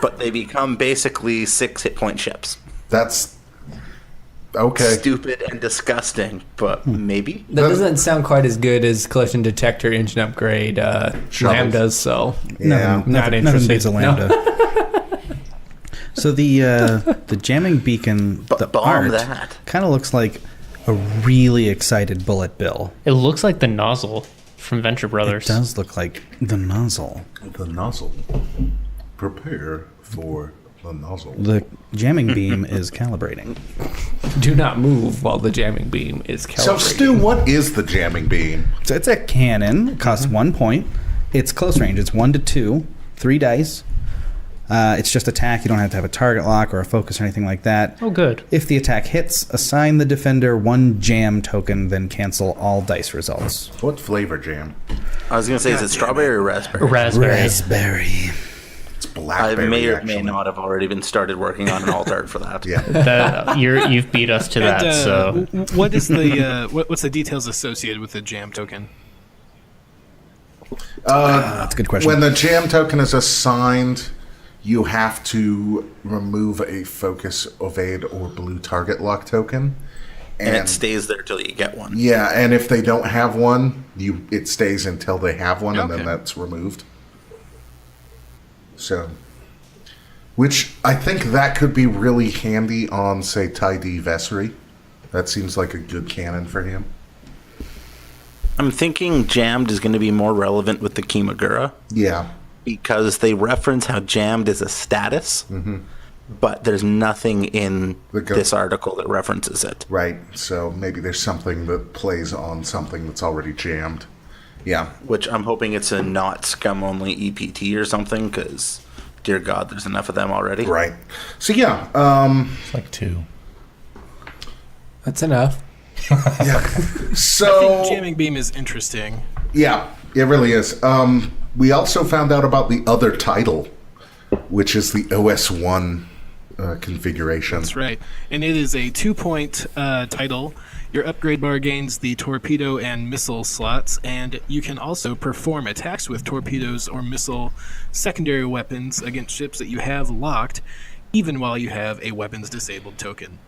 H: but they become basically 6 hit point ships.
B: That's okay.
H: Stupid and disgusting, but maybe.
E: That doesn't sound quite as good as collision detector engine upgrade lambdas, so
B: Yeah.
E: not
F: Nothing
E: interested.
F: beats a lambda. So the jamming beacon, the
H: Bomb
F: art
H: that.
F: kind of looks like a really excited bullet bill.
C: It looks like the nozzle from Venture Brothers.
F: It does look like the nozzle.
B: The nozzle. Prepare for the nozzle.
F: The jamming beam is calibrating.
E: Do not move while the jamming beam is calibrating.
B: So, Stu, what is the jamming beam?
F: So it's a cannon. It costs 1 point. It's close range. It's 1 to 2. 3 dice. It's just attack. You don't have to have a target lock or a focus or anything like that.
C: Oh, good.
F: If the attack hits, assign the defender 1 jam token, then cancel all dice results.
B: What flavor jam?
H: I was going to say, is it strawberry or raspberry?
C: Raspberry.
B: It's
H: I
B: blackberry.
H: may or
B: actually.
H: may not have already been started working on an alt art for that.
B: Yeah.
C: You've beat us to that. So
G: what is the what's the details associated with the jam token?
F: That's a good question.
B: When the jam token is assigned, you have to remove a focus, evade, or blue target lock token.
H: And it stays there till you get one.
B: Yeah, and if they don't have one, it stays until they have one, and then
G: Okay.
B: that's removed. So, which I think that could be really handy on, say, Ty-D Vessery. That seems like a good cannon for him.
H: I'm thinking jammed is going to be more relevant with the Kimagura
B: Yeah.
H: because they reference how jammed is a status, but there's nothing in this article that references it.
B: Right. So maybe there's something that plays on something that's already jammed. Yeah.
H: Which I'm hoping it's a not scum only EPT or something because, dear God, there's enough of them already.
B: Right. So yeah.
D: It's like 2.
E: That's enough.
B: Yeah.
G: I
B: So
G: think jamming beam is interesting.
B: yeah, it really is. We also found out about the other title, which is the OS1 configuration.
G: That's right. And it is a 2-point title. Your upgrade bar gains the torpedo and missile slots, and you can also perform attacks with torpedoes or missile secondary weapons against ships that you have locked, even while you have a weapons disabled token.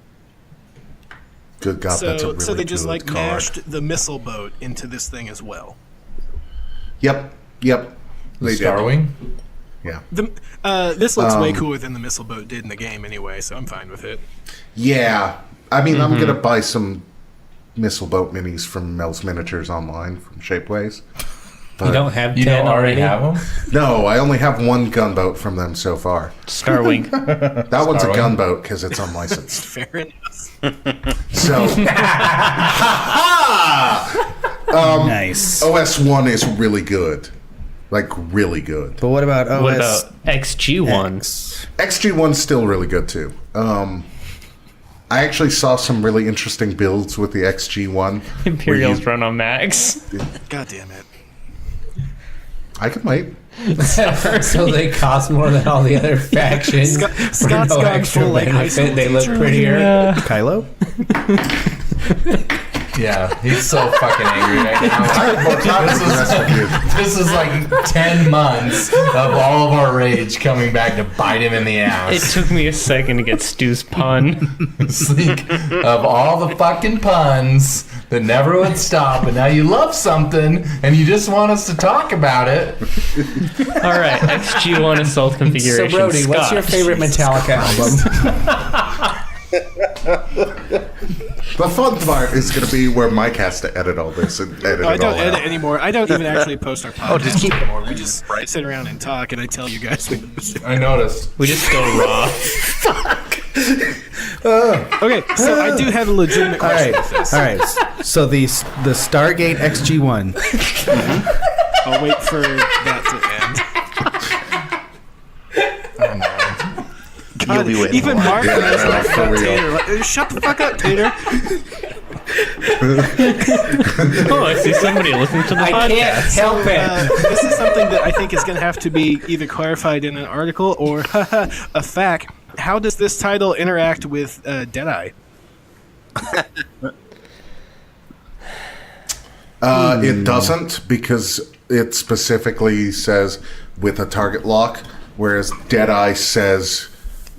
B: Good God, that's a really
G: So they just
B: good
G: like
B: card.
G: mashed the missile boat into this thing as well.
B: Yep. They did.
D: Starwing?
B: Yeah.
G: This looks way cooler than the missile boat did in the game anyway, so I'm fine with it.
B: Yeah. I mean, I'm going to buy some missile boat minis from Mel's Miniatures online from Shapeways. But
E: You don't have 10
D: You don't already
E: already?
D: have them?
B: no, I only have 1 gunboat from them so far.
C: Starwing.
B: That one's a
D: Starwing.
B: gunboat because it's unlicensed.
G: Fair enough.
B: So,
F: Nice.
B: OS1 is really good. Like, really good.
F: But what about OS?
C: What about XG1?
F: X?
B: XG1's still really good too. I actually saw some really interesting builds with the XG1.
C: Imperials run on Max.
G: God damn it.
B: I can wait.
E: So they cost more than all the other factions.
G: Scott's
E: For no
G: gone
E: extra
G: full, like, high
E: benefit.
G: school
E: They look
G: teacher.
E: prettier.
F: Kylo?
D: Yeah, he's so fucking angry right now. This is like 10 months of all of our rage coming back to bite him in the
C: It
D: ass.
C: took me a second to get Stu's pun.
D: It's like, of all the fucking puns that never would stop, and now you love something and you just want us to talk about it.
C: All right, XG1 assault
E: So
C: configuration.
E: Brody, what's your
C: Scott.
E: favorite Metallica album?
B: The fun part is going to be where Mike has to edit all this and edit
G: No, I
B: it
G: don't
B: all
G: edit
B: out.
G: anymore. I don't even actually post our podcast
H: just keep it
G: anymore. We just sit around and talk, and I tell you guys.
D: I noticed.
C: We just go raw.
G: Okay, so I do have a legitimate
F: All
G: question
F: right.
G: with this.
F: All right. So the Stargate SG1.
G: I'll wait for that to end.
H: You'll be waiting.
G: Even
H: a while.
G: Mark
B: Yeah,
G: knows
B: no,
G: like
B: for real.
G: Tater. Like, shut the fuck up, Tater.
C: Oh, I see somebody listening to the
E: I
C: podcast.
E: can't help it.
G: This is something that I think is going to have to be either clarified in an article or a fact. How does this title interact with Deadeye?
B: It doesn't because it specifically says with a target lock, whereas Deadeye says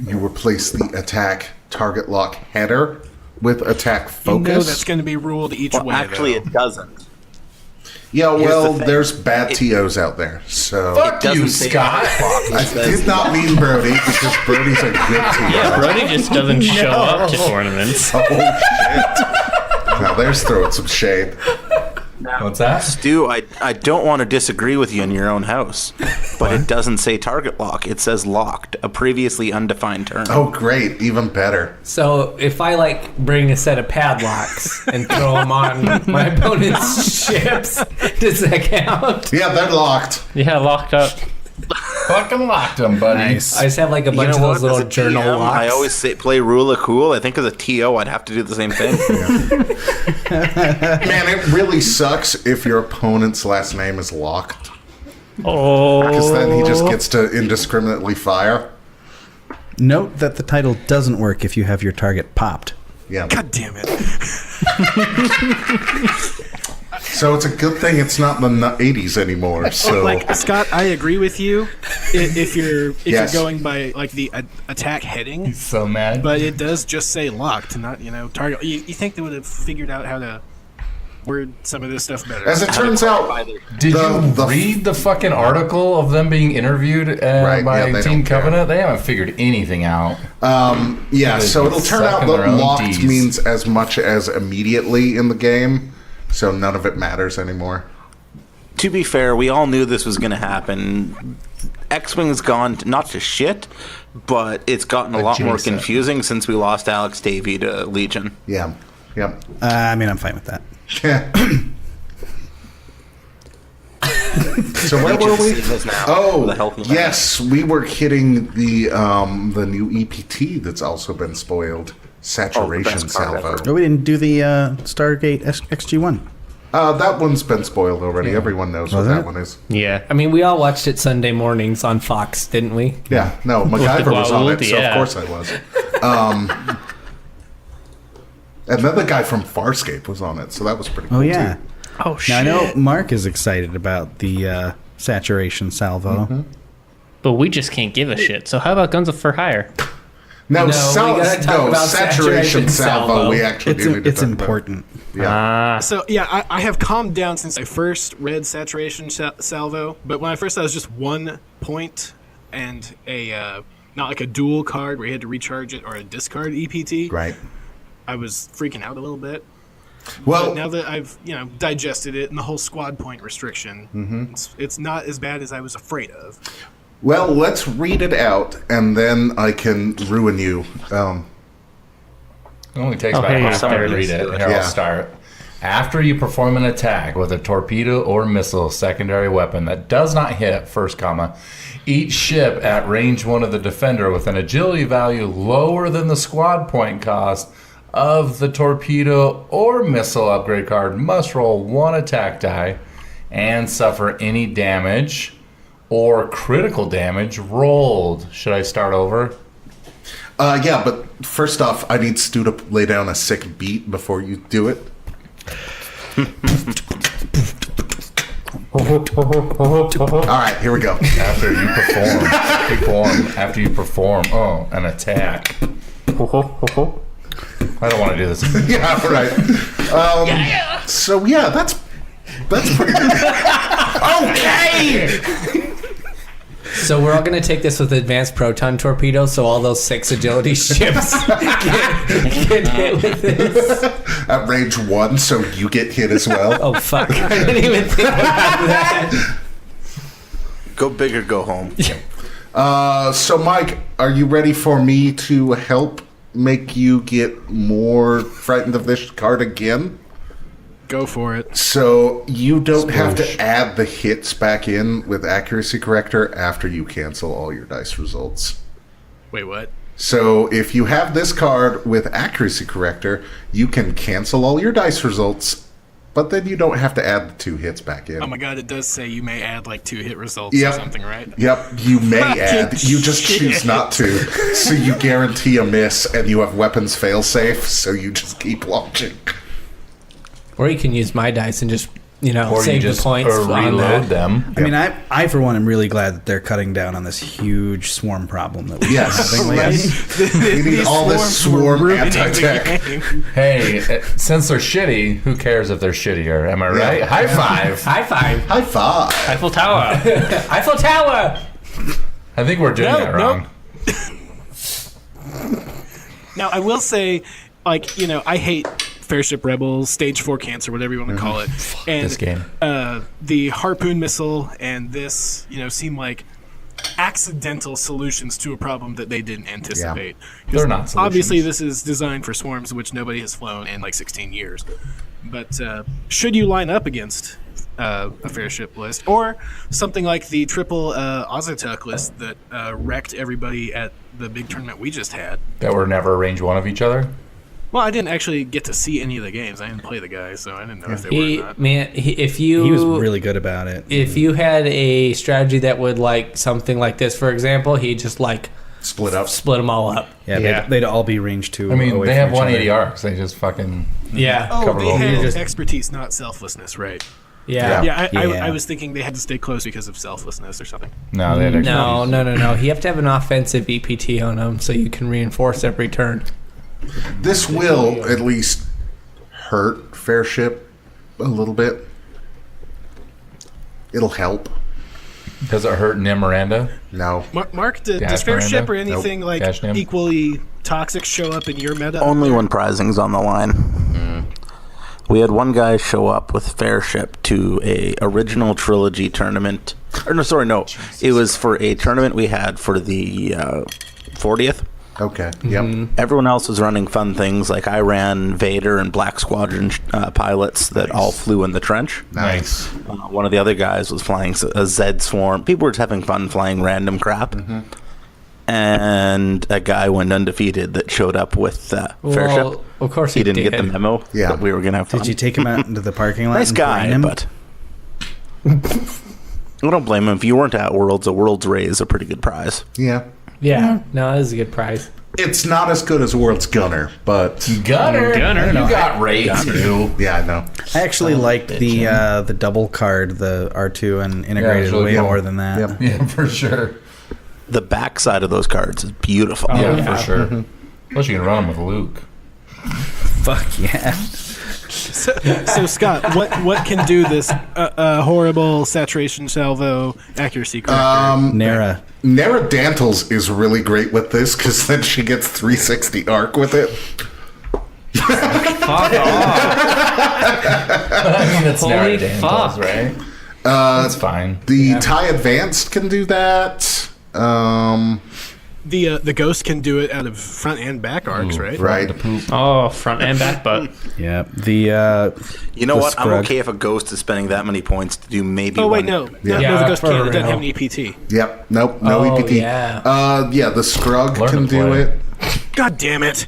B: you replace the attack target lock header with attack
G: You know
B: focus.
G: that's going to be ruled each
H: Well,
G: way.
H: actually,
G: though.
H: it doesn't.
B: Yeah,
H: Here's
B: well,
H: the thing.
B: there's bad TOs out there, so
D: Fuck you,
H: Doesn't say
D: Scott.
B: I did not mean Brody because Brody's a good TO.
C: Yeah, Brody just doesn't show up to tournaments.
B: Oh shit! Now there's throwing some shade.
D: What's that?
H: Stu, I don't want to disagree with you in your own house, but it doesn't say target lock. It says locked, a previously undefined term.
B: Oh, great. Even better.
E: So if I like bring a set of padlocks and throw them on my opponent's ships, does that count?
B: Yeah, they're locked.
C: Yeah, locked up.
D: Fucking locked them, buddy.
F: Nice.
E: I just have like a bunch of those little
H: As a
E: journal
H: TM,
E: locks.
H: I always say play rule of cool. I think as a TO, I'd have to do the same thing.
B: Man, it really sucks if your opponent's last name is locked.
C: Oh.
B: Because then he just gets to indiscriminately fire.
F: Note that the title doesn't work if you have your target popped.
B: Yeah.
G: God damn it.
B: So it's a good thing it's not in the 80s anymore. So
G: Like, Scott, I agree with you if you're
B: Yes.
G: going by like the attack heading,
D: He's so mad.
G: but it does just say locked, not target. You think they would have figured out how to word some of this stuff better?
B: as it turns out,
D: Did you
B: the-
D: read the fucking article of them being interviewed
B: Right,
D: by
B: yeah, they
D: Team
B: don't care.
D: Covenant? They haven't figured anything out.
B: yeah, so it'll turn out
D: Sucking their
B: that
D: own
B: locked
D: Ds.
B: means as much as immediately in the game. So none of it matters anymore.
H: To be fair, we all knew this was going to happen. X-Wing's gone not to shit, but it's gotten a lot more
D: Adjacent.
H: confusing since we lost Alex Davey to Legion.
B: Yeah. Yep.
F: I mean, I'm fine with that.
B: So where were we?
H: The
B: Oh,
H: health and
B: yes, we were hitting the new EPT that's also been spoiled. Saturation
H: best card
B: salvo.
H: ever.
F: Oh, we didn't do the Stargate XG1.
B: That one's been spoiled already. Everyone knows what
F: Was
B: that
F: it?
B: one is.
C: Yeah.
E: I mean, we all watched it Sunday mornings on Fox, didn't we?
B: Yeah, no, MacGyver was on it, so of
C: Yeah.
B: course I was. And then the guy from Farscape was on it, so that was pretty cool
F: Oh, yeah.
B: too.
G: Oh shit!
F: Now, I know Mark is excited about the saturation salvo.
C: But we just can't give a shit. So how about Guns for Hire?
B: No,
E: No, we gotta talk about
B: saturation
E: saturation
B: salvo.
E: salvo.
B: We actually
F: It's,
B: do need to
F: it's
B: talk about.
F: important.
B: Yeah.
G: So yeah, I have calmed down since I first read Saturation Salvo. But when I first thought it was just 1 point and a not like a dual card where you had to recharge it or a discard EPT.
B: Right.
G: I was freaking out a little bit.
B: Well,
G: But now that I've digested it and the whole squad point restriction, it's not as bad as I was afraid of.
B: well, let's read it out, and then I can ruin you.
D: It only takes about
C: here you
D: half
C: go.
D: an hour to read it. Here,
B: Yeah.
D: I'll start. After you perform an attack with a torpedo or missile secondary weapon that does not hit, first comma, each ship at range 1 of the defender with an agility value lower than the squad point cost of the torpedo or missile upgrade card must roll 1 attack die and suffer any damage or critical damage rolled. Should I start over?
B: Yeah, but first off, I need Stu to lay down a sick beat before you do it. All right, here we go.
D: After you perform an attack. I don't want to do this.
B: Yeah, right. So yeah, that's pretty good. Okay.
E: So we're all going to take this with advanced proton torpedoes, so all those 6 agility ships get hit with this.
B: At range 1, so you get hit as well.
E: Oh, fuck. I didn't even think about that.
H: Go big or go home.
B: So Mike, are you ready for me to help make you get more frightened of this card again?
G: Go for it.
B: So you don't have to add the hits back in with accuracy corrector after you cancel all your dice results.
G: Wait, what?
B: So if you have this card with accuracy corrector, you can cancel all your dice results, but then you don't have to add the 2 hits back in.
G: Oh my god, it does say you may add like 2 hit results
B: Yep.
G: or something, right?
B: Yep, you may
G: Fucking
B: add. You just
G: shit.
B: choose not to. So you guarantee a miss, and you have weapons failsafe, so you just keep launching.
E: Or you can use my dice and just,
D: Or
E: save
D: you just
E: the points on
D: reload
E: that.
D: them.
F: I mean, I for one am really glad that they're cutting down on this huge swarm problem that we're
B: Yes.
F: having lately.
B: We need all this
G: Swarms were
B: swarm
G: ruining the
B: anti-tech.
G: game.
D: Hey, since they're shitty, who cares if they're shittier? Am I right?
B: Yeah.
D: High five.
E: High five.
B: High five.
C: Eiffel Tower.
E: Eiffel Tower.
D: I think we're doing
G: No,
D: that
G: no.
D: wrong.
G: Now, I will say, I hate Fairship Rebels, Stage 4 Cancer, whatever you want to call it. And
D: this game.
G: The Harpoon missile and this, seem like accidental solutions to a problem that they didn't anticipate.
D: They're not solutions.
G: Obviously, this is designed for swarms, which nobody has flown in like 16 years. But should you line up against a Fairship list, or something like the triple Ozotuck list that wrecked everybody at the big tournament we just had?
D: That were never range 1 of each other?
G: Well, I didn't actually get to see any of the games. I didn't play the guys, so I didn't know if they were or not.
F: He was really good about it.
E: If you had a strategy that would like something like this, for example, he'd just like
B: split
E: them all up.
F: Yeah. They'd all be range 2.
D: I mean,
F: away
D: they
F: from
D: have
F: each
D: 180
F: other.
D: arcs. They just fucking
G: Oh, they had
E: just-
G: expertise, not selflessness, right?
E: Yeah.
G: Yeah,
F: Yeah.
G: I was thinking they had to stay close because of selflessness or something.
D: No, they had
E: No. You have to have an offensive EPT on them so you can reinforce every turn.
B: This will at least hurt Fairship a little bit. It'll help.
D: Does it hurt Nim Miranda?
B: No.
G: Mark, does
D: Dash
G: Fairship
D: Miranda?
G: or anything
B: Nope.
G: like
D: Dash Nim?
G: equally toxic show up in your meta?
H: Only when prizing's on the line. We had one guy show up with Fairship to a original trilogy tournament. It was for a tournament we had for the 40th.
B: Okay. Yep.
H: Everyone else was running fun things, like I ran Vader and Black Squadron pilots that all flew in the trench.
B: Nice.
H: One of the other guys was flying a Z Swarm. People were just having fun flying random crap. And a guy went undefeated that showed up with Fairship.
E: Of course
H: He didn't get the memo that we were going to have fun.
F: Did you take him out into the parking lot?
H: Nice
F: and
H: guy,
F: brain him?
H: but I don't blame him. If you weren't at Worlds, a Worlds Ray is a pretty good prize.
B: Yeah.
E: Yeah. No, that is a good prize.
B: It's not as good as World's Gunner, but
D: Gunner.
C: Gunner.
D: You got Ray too.
B: yeah, I know.
F: I actually liked the double card, the R2 and integrated
D: really
F: way
D: cool.
F: more than that.
B: Yep.
D: Yeah, for sure.
H: The backside of those cards is beautiful.
D: Yeah, for sure. Plus, you can run them with Luke.
F: Fuck yeah.
G: So Scott, what can do this horrible saturation salvo accuracy corrector?
F: Nara.
B: Nara Dantles is really great with this because then she gets 360 arc with it.
C: Fuck off.
D: I mean, it's
C: Holy
D: Nara Dantles,
C: fuck.
D: right? That's fine.
B: The TIE Advanced can do that.
G: The Ghost can do it out of front and back arcs, right?
B: Right.
C: Oh, front and back butt.
F: Yeah. The
H: You know
F: The
H: what? I'm
F: Scrug.
H: okay if a Ghost is spending that many points to do maybe
G: Oh wait,
H: one.
G: no,
B: Yeah.
G: the Ghost
E: for
G: can't. It doesn't
E: real.
G: have an EPT.
B: Yep. Nope. No
E: Oh,
B: EPT.
E: yeah.
B: Yeah, the Scrug
D: Learn
B: can
D: to
B: do
D: play.
B: it.
G: God damn it!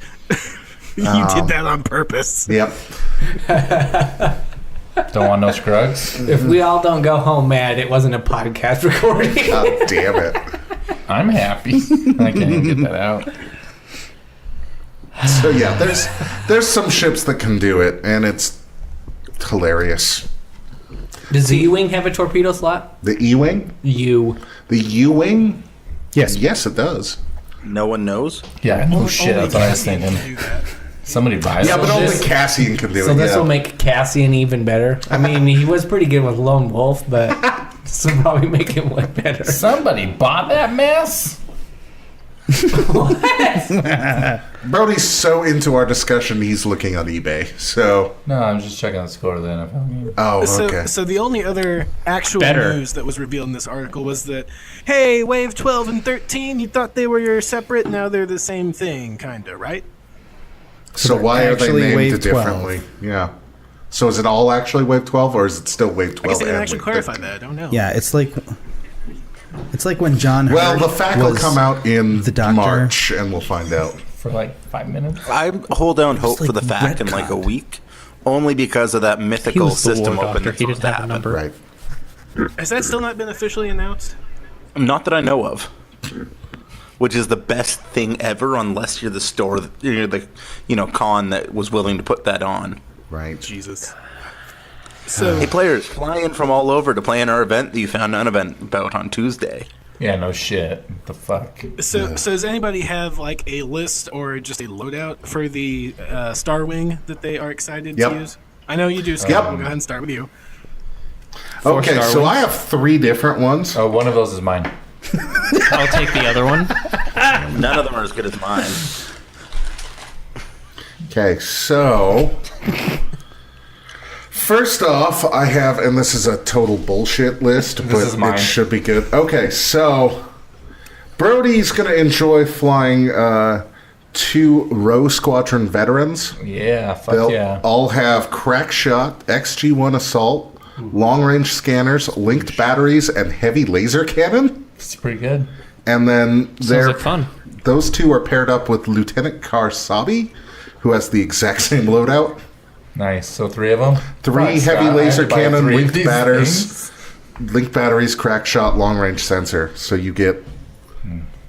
G: You did that on purpose.
B: Yep.
D: Don't want no scrugs?
E: If we all don't go home mad, it wasn't a podcast recording.
B: Oh, damn it.
D: I'm happy. I can't get that out.
B: So yeah, there's some ships that can do it, and it's hilarious.
E: Does the U-Wing have a torpedo slot?
B: The E-Wing? The U-Wing? Yes, it does.
H: No one knows.
D: Yeah, no shit. That's what I was thinking. Somebody buys
B: Yeah,
D: it.
B: but only
E: this-
B: Cassian can do
E: So
B: it.
E: this
B: yeah.
E: will make Cassian even better. I mean, he was pretty good with Lone Wolf, but this will probably make him look better.
D: Somebody bought that mess?
B: Brody's so into our discussion, he's looking on eBay. So,
D: No, I'm just checking the score of the NFL game.
B: oh,
G: So,
B: okay.
G: so the only other actual
C: Better.
G: news that was revealed in this article was that, hey, Wave 12 and 13, you thought they were separate, now they're the same thing, kinda, right?
B: So
F: they're
B: why are they
F: actually
B: named
F: Wave 12.
B: differently? Yeah. So is it all actually Wave 12, or is it still Wave 12?
G: I guess they didn't
B: and
G: actually
B: Wave
G: clarify
B: 13?
G: that, I don't know.
F: yeah, it's like when John
B: Well,
F: Hurt
B: the fact will
F: was
B: come out in
F: the Doctor.
B: March, and we'll find out.
D: For like 5 minutes.
H: I hold out hope
F: like
H: for the fact in like a
F: retconned.
H: week, only because of that
C: He
H: mythical
C: was the
H: system
C: war
H: open
C: doctor.
H: that's
C: He
H: supposed
C: didn't
H: to
C: have a
H: happen.
C: number.
B: Right.
G: Has that still not been officially announced?
H: Not that I know of. Which is the best thing ever, unless you're the store, you're the con that was willing to put that on.
B: Right.
G: Jesus. So,
H: Hey players, fly in from all over to play in our event that you found an event about on Tuesday.
D: Yeah, no shit. What the fuck?
G: so does anybody have like a list or just a loadout for the Starwing that they are excited
B: Yep.
G: to use? I know you do, Scott.
B: Yep.
G: We'll go ahead and start with you.
B: Okay,
C: Star
B: so
C: Wings.
B: I have 3 different ones.
D: Oh, one of those is mine.
C: I'll take the other one.
H: None of them are as good as mine.
B: Okay, so first off, I have, and this is a total bullshit list, but it should be good. Okay, so Brody's going to enjoy flying 2 Row Squadron veterans.
D: Yeah, fuck
B: They'll all have crack shot, XG1 assault, long range scanners, linked batteries, and heavy laser cannon.
D: It's pretty good.
B: And then
C: Sounds like fun.
B: Those 2 are paired up with Lieutenant Kar Sabi, who has the exact same loadout.
D: Nice. So 3 of them?
B: 3 heavy laser cannon, linked batteries, crack shot, long range sensor. So you get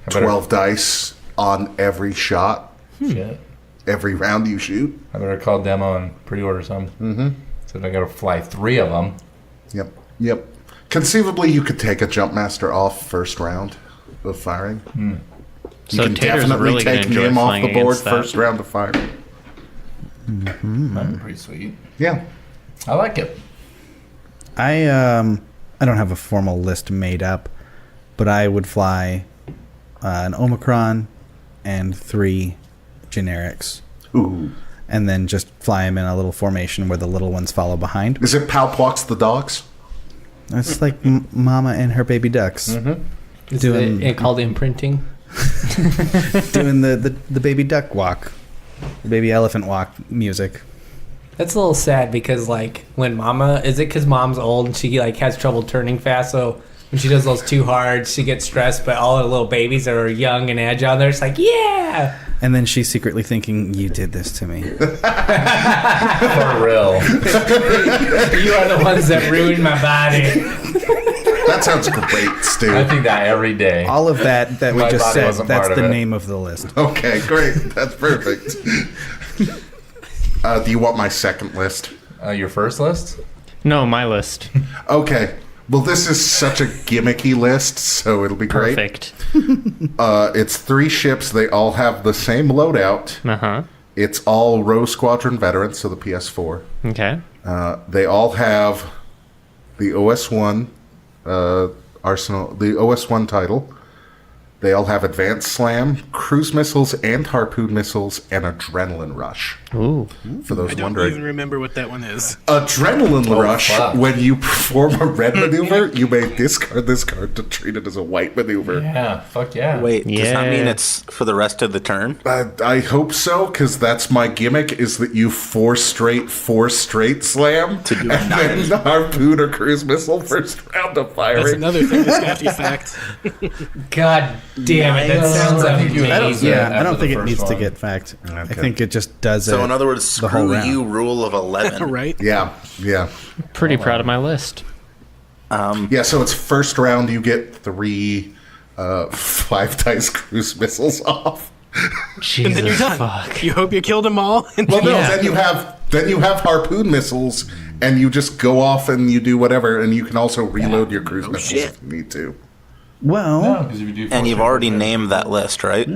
B: 12 dice on every shot.
D: Shit.
B: Every round you shoot.
D: I better call demo and pre-order some. Mm-hmm. So I got to fly 3 of them.
B: Yep. Conceivably, you could take a Jumpmaster off first round of firing. You can definitely
C: really
B: take him off the board first round of fire.
D: That'd be pretty sweet.
B: Yeah.
D: I like it.
F: I don't have a formal list made up, but I would fly an Omicron and 3 generics.
B: Ooh.
F: And then just fly them in a little formation where the little ones follow behind.
B: Is it Palpwalks the dogs?
F: It's like Mama and her baby ducks.
E: Is it called imprinting?
F: Doing the baby duck walk. The baby elephant walk music.
E: That's a little sad because, like, when Mama... Is it because Mom's old and she, like, has trouble turning fast, so... When she does those too hard, she gets stressed, but all the little babies that are young and agile, they're just like, yeah!
F: And then she's secretly thinking, you did this to me.
D: For real.
E: You are the ones that ruined my body.
B: That sounds great, Stu.
D: I think that every day.
F: All of that we
D: My
F: just
D: body
F: said,
D: wasn't
F: that's
D: part of
F: the
D: it.
F: name of the list.
B: Okay, great. That's perfect. Do you want my second list?
D: Your first list?
C: No, my list.
B: Okay. Well, this is such a gimmicky list, so it'll be great.
C: Perfect.
B: It's 3 ships. They all have the same loadout.
C: Uh-huh.
B: It's all Row Squadron veterans, so the PS4.
C: Okay.
B: They all have the OS1 arsenal, the OS1 title. They all have Advanced Slam, cruise missiles, and harpoon missiles, and Adrenaline Rush.
C: Ooh.
B: For those
G: I don't
B: wondering.
G: even remember what that one is.
B: Adrenaline Rush,
D: fuck.
B: when you perform a red maneuver, you may discard this card to treat it as a white maneuver.
D: Yeah, fuck yeah.
H: Wait, does that mean
C: Yeah.
H: it's for the rest of the turn?
B: I hope so, because that's my gimmick, is that you 4 straight slam,
H: To do a
B: and then the harpoon or cruise missile first round of
G: That's
B: firing.
G: another thing that's got to be fact.
E: God damn it, that sounds
D: I think you
E: amazing.
D: announced it
F: I
D: after
F: don't
D: the
F: think it
D: first
F: needs to
D: one.
F: get fact. I
B: Okay.
F: think it just does
H: So
F: it
H: in other words,
F: the whole
H: screw
F: round.
H: you, rule of 11.
G: Right?
B: Yeah.
C: Pretty proud of my list.
B: Yeah, so it's first round, you get 3 5 dice cruise missiles off.
C: Jesus,
G: And then you're done.
C: fuck.
G: You hope you killed them all. And
B: Well, no,
C: Yeah.
B: then you have harpoon missiles, and you just go off and you do whatever, and you can also reload your cruise missiles
H: shit.
B: if you need to.
F: Well,
D: No, 'cause if you do
H: And you've already named that list, right?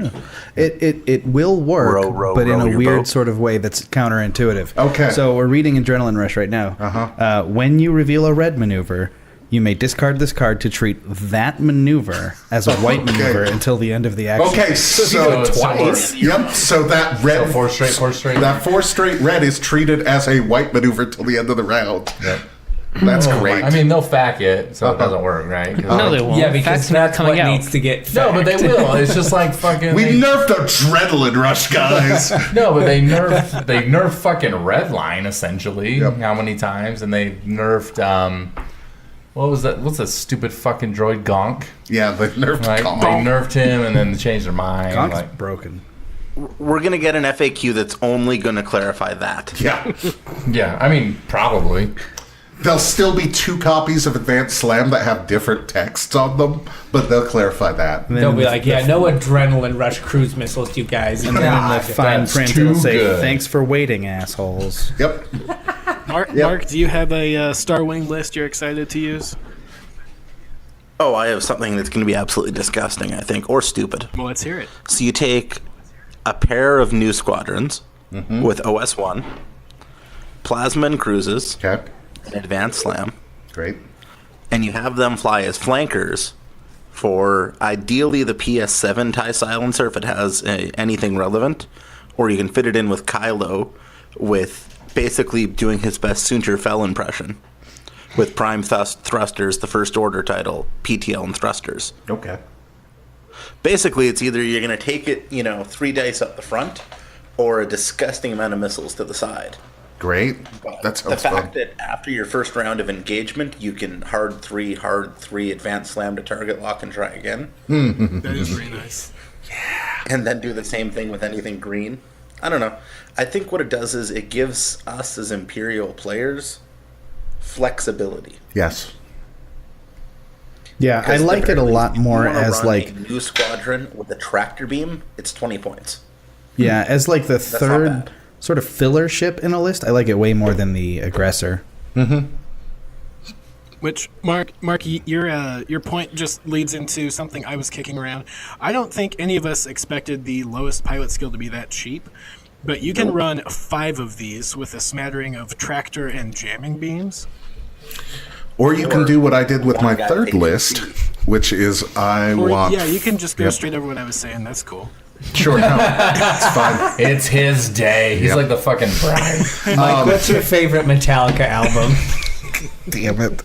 F: it will work,
H: Row,
F: but in
H: row
F: a
H: your
F: weird
H: boat.
F: sort of way that's counterintuitive.
B: Okay.
F: So we're reading Adrenaline Rush right now.
B: Uh-huh.
F: When you reveal a red maneuver, you may discard this card to treat that maneuver as a white
B: Okay.
F: maneuver until the end of the action.
B: Okay, so
D: it's
H: twice?
B: Yep, so that red...
D: So 4 straight.
B: That 4 straight red is treated as a white maneuver till the end of the round.
D: Yep.
B: That's great.
D: I mean, they'll fact it, so it doesn't work, right? 'Cause
C: No, they won't.
E: Yeah, because
C: Facts are not
E: that's
C: coming
E: what
C: out.
E: needs to get
D: No, but they
E: fact.
D: will. It's just like fucking.
B: we nerfed Adrenaline Rush, guys.
D: No, but they nerfed fucking Redline essentially.
B: Yep.
D: How many times? And they nerfed what was that? What's that stupid fucking droid Gonk?
B: Yeah, they nerfed
D: Like
B: Kong.
D: they nerfed him and then changed their mind.
F: Gonk's
D: Like,
F: broken.
H: We're going to get an FAQ that's only going to clarify that.
B: Yeah.
D: yeah, I mean probably.
B: There'll still be 2 copies of Advanced Slam that have different texts on them, but they'll clarify that.
F: And then
E: They'll be
F: the-
E: like, yeah, no adrenaline rush cruise missiles, you guys.
F: And then in the fine
D: that's
F: print,
D: too
F: it'll say,
D: good.
F: "Thanks for waiting, assholes."
B: Yep.
G: Mark, do you have a Starwing list you're excited to use?
H: Oh, I have something that's going to be absolutely disgusting, I think, or stupid.
G: Well, let's hear it.
H: So you take a pair of new squadrons with OS1, plasma and cruises,
B: Okay.
H: and advanced slam,
B: Great.
H: and you have them fly as flankers for ideally the PS7 TIE silencer if it has anything relevant, or you can fit it in with Kylo, with basically doing his best Soontir Fel impression, with Prime Thrusters, the First Order title, PTL and Thrusters.
B: Okay.
H: Basically, it's either you're going to take it, 3 dice up the front, or a disgusting amount of missiles to the side.
B: Great.
H: But
B: That
H: the
B: sounds
H: fact
B: fun.
H: that after your first round of engagement, you can hard 3, advance slam to target lock and try again.
G: That is very nice.
H: And then do the same thing with anything green. I don't know. I think what it does is it gives us as Imperial players flexibility.
B: Yes.
F: Yeah, I
H: Because
F: like it a
H: typically,
F: lot
H: if you
F: more
H: wanna
F: as
H: run
F: like,
H: a new squadron with a tractor beam. It's 20 points.
F: yeah, as like the
H: not
F: third
H: bad.
F: sort of filler ship in a list. I like it way more than the aggressor.
G: Which, Mark, your point just leads into something I was kicking around. I don't think any of us expected the lowest pilot skill to be that cheap, but you can run 5 of these with a smattering of tractor and jamming beams.
B: Or you can do what I did with
H: one
B: my
H: guy
B: third
H: takes
B: list, which is I
G: Or,
B: want...
G: yeah, you can just go
B: Yep.
G: straight over what I was saying. That's cool.
B: Sure, no. It's fine.
D: It's his day. He's
B: Yep.
D: like the fucking bride.
E: Mike, what's your favorite Metallica album?
B: Damn it.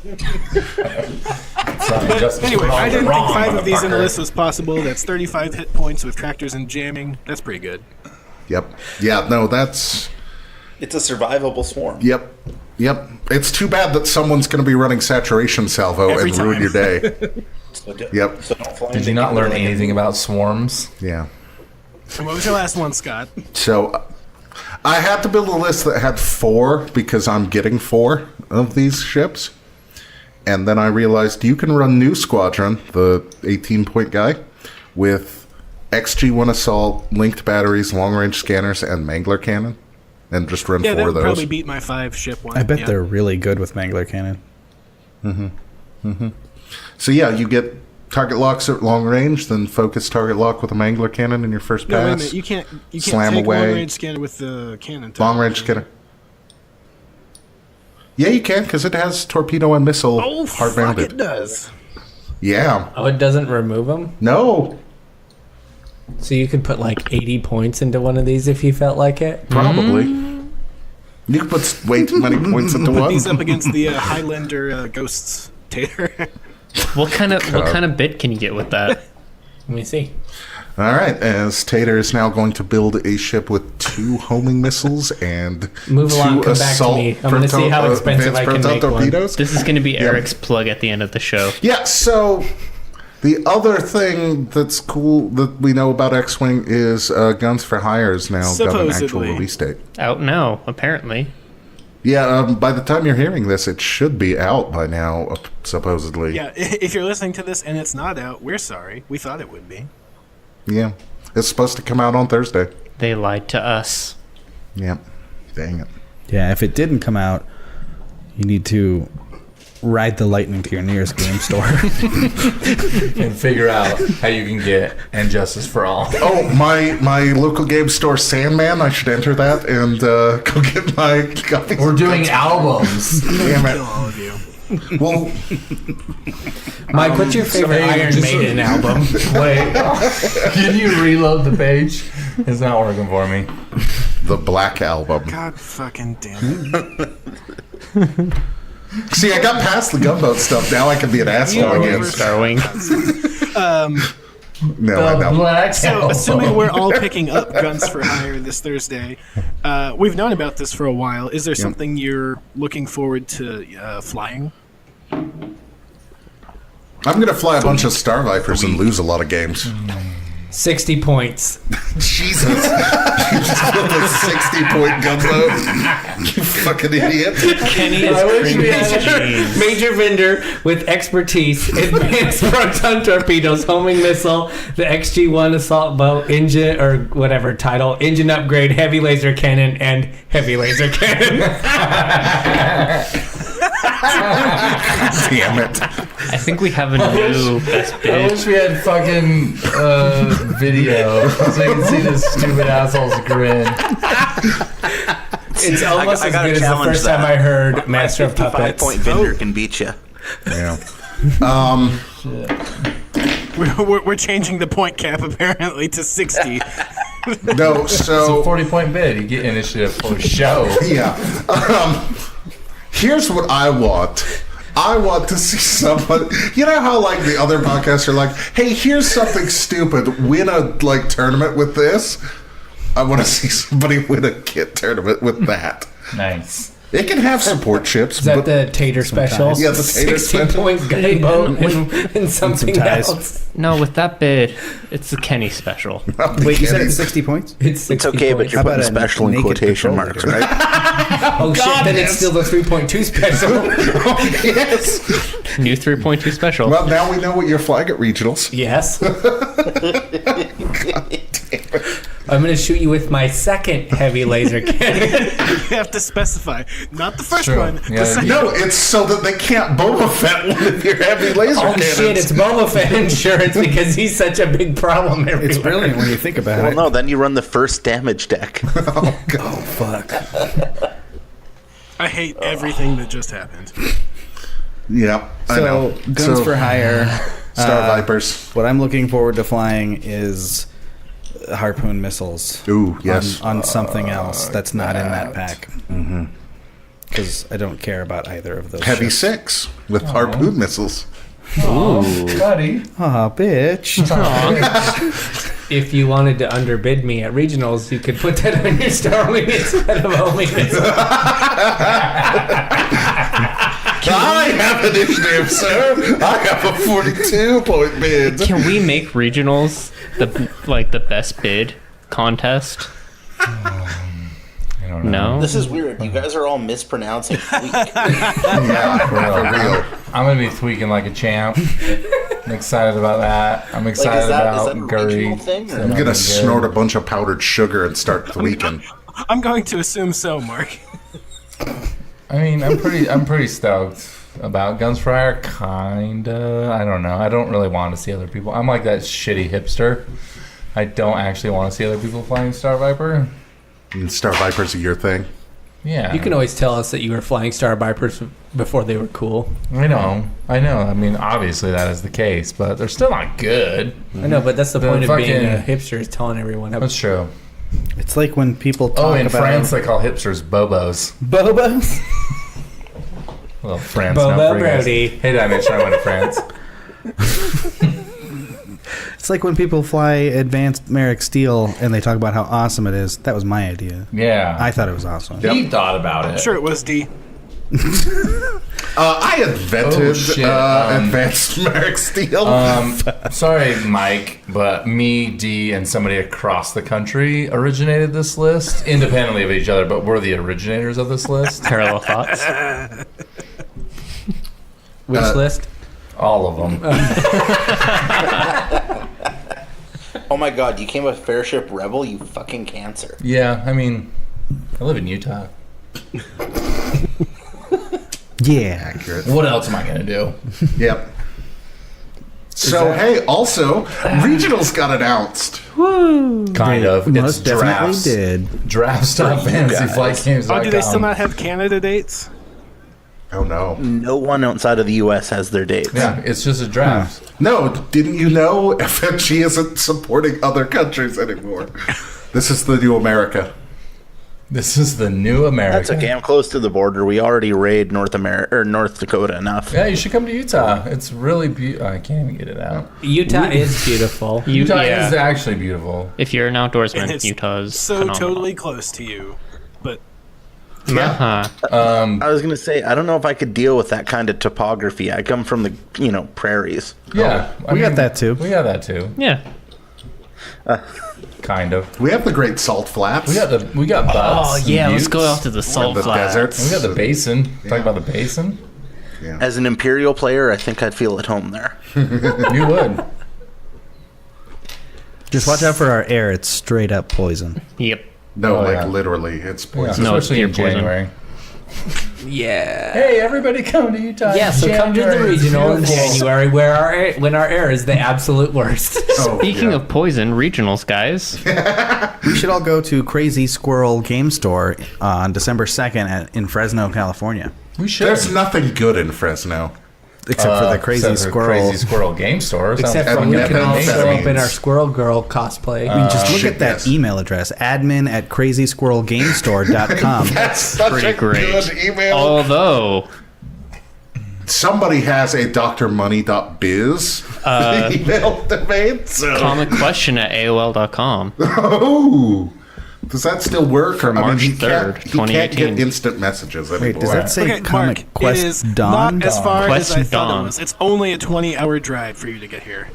G: Anyway, I didn't think 5 of these in the list was possible. That's 35 hit points with tractors and jamming. That's pretty good.
B: Yep. Yeah, no, that's...
H: It's a survivable swarm.
B: Yep. It's too bad that someone's going to be running saturation salvo
G: Every
B: and ruin
G: time.
B: your day. Yep.
H: So don't fly
D: Did you not learn anything about swarms?
B: Yeah.
G: And what was your last one, Scott?
B: So I had to build a list that had 4 because I'm getting 4 of these ships. And then I realized you can run New Squadron, the 18-point guy, with XG1 assault, linked batteries, long-range scanners, and Mangler cannon. And just run
G: Yeah,
B: 4
G: that
B: of
G: would
B: those.
G: probably beat my 5 ship one.
F: I bet
G: Yeah.
F: they're really good with Mangler cannon.
B: So yeah, you get target locks at long range, then focus target lock with a Mangler cannon in your first
G: No, wait a
B: pass.
G: minute. You can't
B: Slam
G: take
B: away.
G: long-range scanner with the cannon.
B: Long range scanner. Yeah, you can, because it has torpedo and missile
G: Oh,
B: hard
G: fuck,
B: mounted.
G: it does.
B: Yeah.
E: Oh, it doesn't remove them?
B: No,
E: So you could put like 80 points into one of these if you felt like it?
B: probably. You can put way too many points into
G: Put
B: one.
G: these up against the Highlander ghosts, Tater.
C: What kind of bit can you get with that?
E: Let me see.
B: All right, as Tater is now going to build a ship with 2 homing missiles and
E: Move
B: 2
E: along, come back to
B: assault
E: me. I'm gonna see how expensive
B: advanced
E: I can
B: proton
E: make one.
B: torpedoes.
C: This is going to be Eric's plug at the end of the show.
B: Yeah, so the other thing that's cool that we know about X-Wing is Guns for Hire has now got an actual
G: Supposedly.
B: release date.
C: Out now, apparently.
B: Yeah, by the time you're hearing this, it should be out by now, supposedly.
G: Yeah, if you're listening to this and it's not out, we're sorry. We thought it would be.
B: Yeah. It's supposed to come out on Thursday.
C: They lied to us.
B: Yep. Dang it.
F: Yeah, if it didn't come out, you need to ride the lightning to your nearest game store.
D: And figure out how you can get And Justice for All.
B: Oh, my local game store, Sandman, I should enter that and go get my copies.
D: We're doing albums.
B: Damn
G: Kill
B: it.
G: all of you.
B: Well,
E: Mike, what's your favorite Iron Maiden album?
D: Wait, can you reload the page? It's not working for me.
B: the Black Album.
G: God fucking damn it.
B: See, I got past the Gunboat stuff. Now I can be an asshole
G: You
B: again.
G: were-
C: Starwing.
B: No, I don't.
D: Black
G: So,
D: Album.
G: assuming we're all picking up Guns for Hire this Thursday, we've known about this for a while. Is there something you're looking forward to flying?
B: I'm going to fly a bunch of Star Vipers and lose a lot of games.
E: 60 points.
B: Jesus. You just built a 60-point gunboat? You fucking idiot.
E: Kenny is major vendor with expertise, advanced proton torpedoes, homing missile, the XG1 assault boat, engine, or whatever title, engine upgrade, heavy laser cannon, and heavy laser cannon.
B: Damn it.
C: I think we have a new best
D: I
C: bid.
D: wish we had fucking video so you can see this stupid asshole's grin.
E: It's almost
H: I
E: as
H: gotta
E: good as the
H: challenge
E: first
H: that.
E: time I heard Master of
H: 55
E: Puppets.
H: point vendor can beat you.
B: Yeah.
G: We're changing the point cap apparently to 60.
B: No,
D: It's a
B: so
D: 40-point bid. You get initiative for show.
B: yeah. Here's what I want. I want to see someone. You know how like the other podcasts are like, "Hey, here's something stupid. Win a like tournament with this." I want to see somebody win a kit tournament with that.
D: Nice.
B: It can have support chips.
E: Is that
B: but
E: the tater special?
B: Yeah, the tater
E: 16
B: special.
E: point gunboat and something
F: ties.
E: else.
C: No, with that bid, it's the Kenny special.
F: Wait, you said it's 60 points?
E: It's 60
H: It's okay, but
E: points.
H: you're
F: How
H: putting
F: about a
H: special in
F: naked
H: quotation
F: patrol
H: marks,
F: leader?
H: right?
E: Oh, shit, then it's still the 3.2 special.
B: Yes.
C: New 3.2 special.
B: Well, now we know what you're flying at regionals.
E: Yes. I'm going to shoot you with my second heavy laser cannon.
G: You have to specify, not the first
D: True.
G: one.
D: Yeah,
G: the second.
B: No, it's so that they can't Boba Fett one of your heavy laser
E: Oh
B: cannons.
E: shit, it's Boba Fett insurance because he's such a big problem everywhere.
F: It's brilliant when you think about
H: Well,
F: it.
H: no, then you run the first damage deck.
B: Oh, God.
F: Oh, fuck.
G: I hate everything that just happened.
B: Yeah, I
F: So,
B: know.
F: guns
B: So,
F: for hire.
B: Star Vipers.
F: What I'm looking forward to flying is harpoon missiles.
B: Ooh, yes.
F: On something else that's not in that pack. Because I don't care about either of those.
B: Heavy
F: ships.
B: 6 with harpoon missiles.
D: Oh, buddy.
F: Aw, bitch.
E: If you wanted to underbid me at regionals, you could put that on your Starwing instead of homing it.
B: I have initiative, sir. I have a 42-point bid.
C: Can we make regionals the best bid contest?
D: I don't know.
C: No.
H: This is weird. You guys are all mispronouncing tweak.
B: Yeah, for real.
D: I'm going to be tweaking like a champ. I'm excited about that. I'm excited
H: is
D: about
H: that a
D: Guri.
H: regional thing, or-
B: I'm going to snort a bunch of powdered sugar and start tweaking.
G: I'm going to assume so, Mark.
D: I mean, I'm pretty stoked about Guns for Hire. Kinda. I don't know. I don't really want to see other people. I'm like that shitty hipster. I don't actually want to see other people flying Star Viper.
B: And Star Vipers are your thing.
D: Yeah.
E: You can always tell us that you were flying Star Vipers before they were cool.
D: I know. I mean, obviously that is the case, but they're still not good.
E: I know, but that's the
D: The
E: point of being a
D: fucking-
E: hipster is telling everyone how
D: That's true.
F: It's like when people talk
D: Oh, in
F: about
D: France they call hipsters bobos.
F: Bobos.
D: Well, France.
E: Bobo
D: not for you guys.
E: Brody.
D: Hey, Dad, make sure I went to France.
F: It's like when people fly advanced Merrick Steel and they talk about how awesome it is. That was my idea.
D: Yeah.
F: I thought it was awesome.
D: He thought about it.
G: Sure, it was D.
B: I invented
D: Oh, shit.
B: advanced Merrick Steel.
D: Sorry, Mike, but me, D, and somebody across the country originated this list independently of each other, but we're the originators of this list.
C: Parallel thoughts.
E: Which list?
D: All of them.
H: Oh my god, you came with Fairship Rebel, you fucking cancer.
D: Yeah, I mean, I live in Utah.
F: Yeah.
B: Accurate.
D: What else am I going to do?
B: Yep. So, hey, also, regionals got announced.
D: Kind of.
F: Most
D: It's
F: definitely
D: drafts.
F: did.
D: Draft.fantasyflightgames.com.
G: Oh, do they still not have Canada dates?
B: Oh, no.
H: No one outside of the US has their dates.
D: Yeah, it's just a draft.
B: No, didn't you know FFG isn't supporting other countries anymore? This is the new America.
D: This is the new America.
H: That's okay. I'm close to the border. We already raid North Dakota enough.
D: Yeah, you should come to Utah. It's really beautiful. I can't even get it out.
E: Utah is beautiful.
D: Utah
C: yeah.
D: is actually beautiful.
C: If you're an
G: And
C: outdoorsman,
G: it's
C: Utah's
G: so
C: phenomenal.
G: totally close to you. But
C: Uh-huh.
H: I was gonna say I don't know if I could deal with that kind of topography. I come from the prairies.
D: Yeah,
F: We got that too.
D: We got that too.
C: Yeah.
D: Kind of.
B: We have the Great Salt Flats.
D: We got butts.
C: Oh,
D: and
C: yeah, let's
D: buttes.
C: go out to the salt
B: the
C: flats.
B: deserts.
D: And we got the basin. Talk about the basin.
H: As an Imperial player, I think I'd feel at home there.
D: You would.
F: Just watch out for our air. It's straight up poison.
C: Yep.
B: No,
D: Oh,
B: like
D: yeah.
B: literally, it's
D: Yeah,
B: poison.
C: No, it's
D: especially in
C: pure poison.
D: January.
E: Yeah.
D: Hey, everybody, come to Utah.
E: Yeah, so come to the
D: January. It's
E: regional in
D: beautiful.
E: January when our air is the absolute worst.
B: Oh,
C: Speaking
B: yeah.
C: of poison, regionals, guys.
F: We should all go to Crazy Squirrel Game Store on December 2nd in Fresno, California.
D: We should.
B: There's nothing good in Fresno.
F: except for the Crazy
D: except for
F: Squirrel.
D: Crazy Squirrel game store.
E: Except
D: Sounds
E: for we can all show up in
B: methamphetamines.
E: our Squirrel Girl cosplay.
F: I mean, just look
B: shit,
F: at that
B: yes.
F: email address, admin@crazysquirrelgamestore.com.
B: That's such
C: Pretty
B: a
C: great.
B: good email.
C: Although,
B: Somebody has a drmoney.biz email domain. So.
C: comicquestion@aol.com.
B: Oh, does that still work?
C: For March
B: he
C: 3rd,
B: can't, he can't
C: 2018.
B: get instant messages anymore.
F: Wait, does that say
G: Okay,
F: Comic
G: Mark,
F: Quest
G: it is
F: Dawn?
G: not as far
C: Quest
G: as I thought
C: Dawn.
G: it was. It's only a 20-hour drive for you to get here.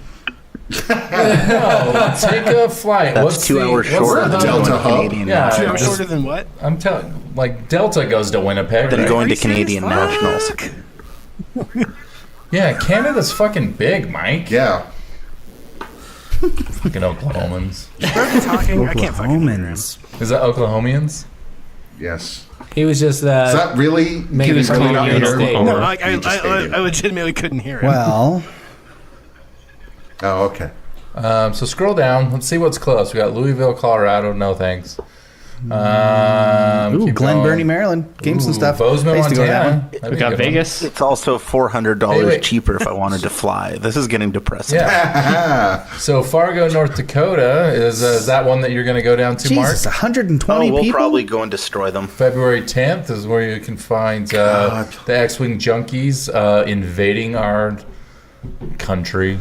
D: No, take a flight.
H: That's 2 hours shorter than
B: Delta
H: going to
B: Hub?
H: Canadian
D: Yeah,
H: Nationals.
G: 2 hours
D: just-
G: shorter than what?
D: I'm telling, like Delta goes to Winnipeg.
H: Than
D: right?
H: going to
G: Are you serious?
H: Canadian Nationals.
G: Fuck.
D: Yeah, Canada's fucking big, Mike.
B: Yeah.
D: Fucking Oklahomans.
G: Start talking. I can't fucking hear him.
F: Oklahomans.
D: Is that Oklahomians?
B: Yes.
E: He was just
B: Is that really?
E: Maybe
C: was
E: really
C: calling
E: not
C: you
E: in
C: an
E: state.
C: Oklahoma.
G: No, like,
B: You just hated
G: I
B: him.
G: legitimately couldn't hear him.
F: Well,
B: Oh, okay.
D: So scroll down. Let's see what's close. We got Louisville, Colorado. No thanks.
F: ooh,
D: Keep
F: Glen
D: going.
F: Burnie, Maryland. Games and
D: Ooh,
F: stuff.
D: Bozeman,
F: I used to go to that
D: Montana.
F: one.
D: That'd
C: We
D: be
C: got
D: a good one.
C: Vegas.
H: It's also $400
D: Hey, wait.
H: cheaper if I wanted to fly. This is getting depressing.
D: Yeah. So Fargo, North Dakota is that one that you're going to go down to, Mark?
F: Jesus, 120
H: Oh, we'll
F: people?
H: probably go and destroy them.
D: February 10th is where you can find the X-Wing Junkies invading our country.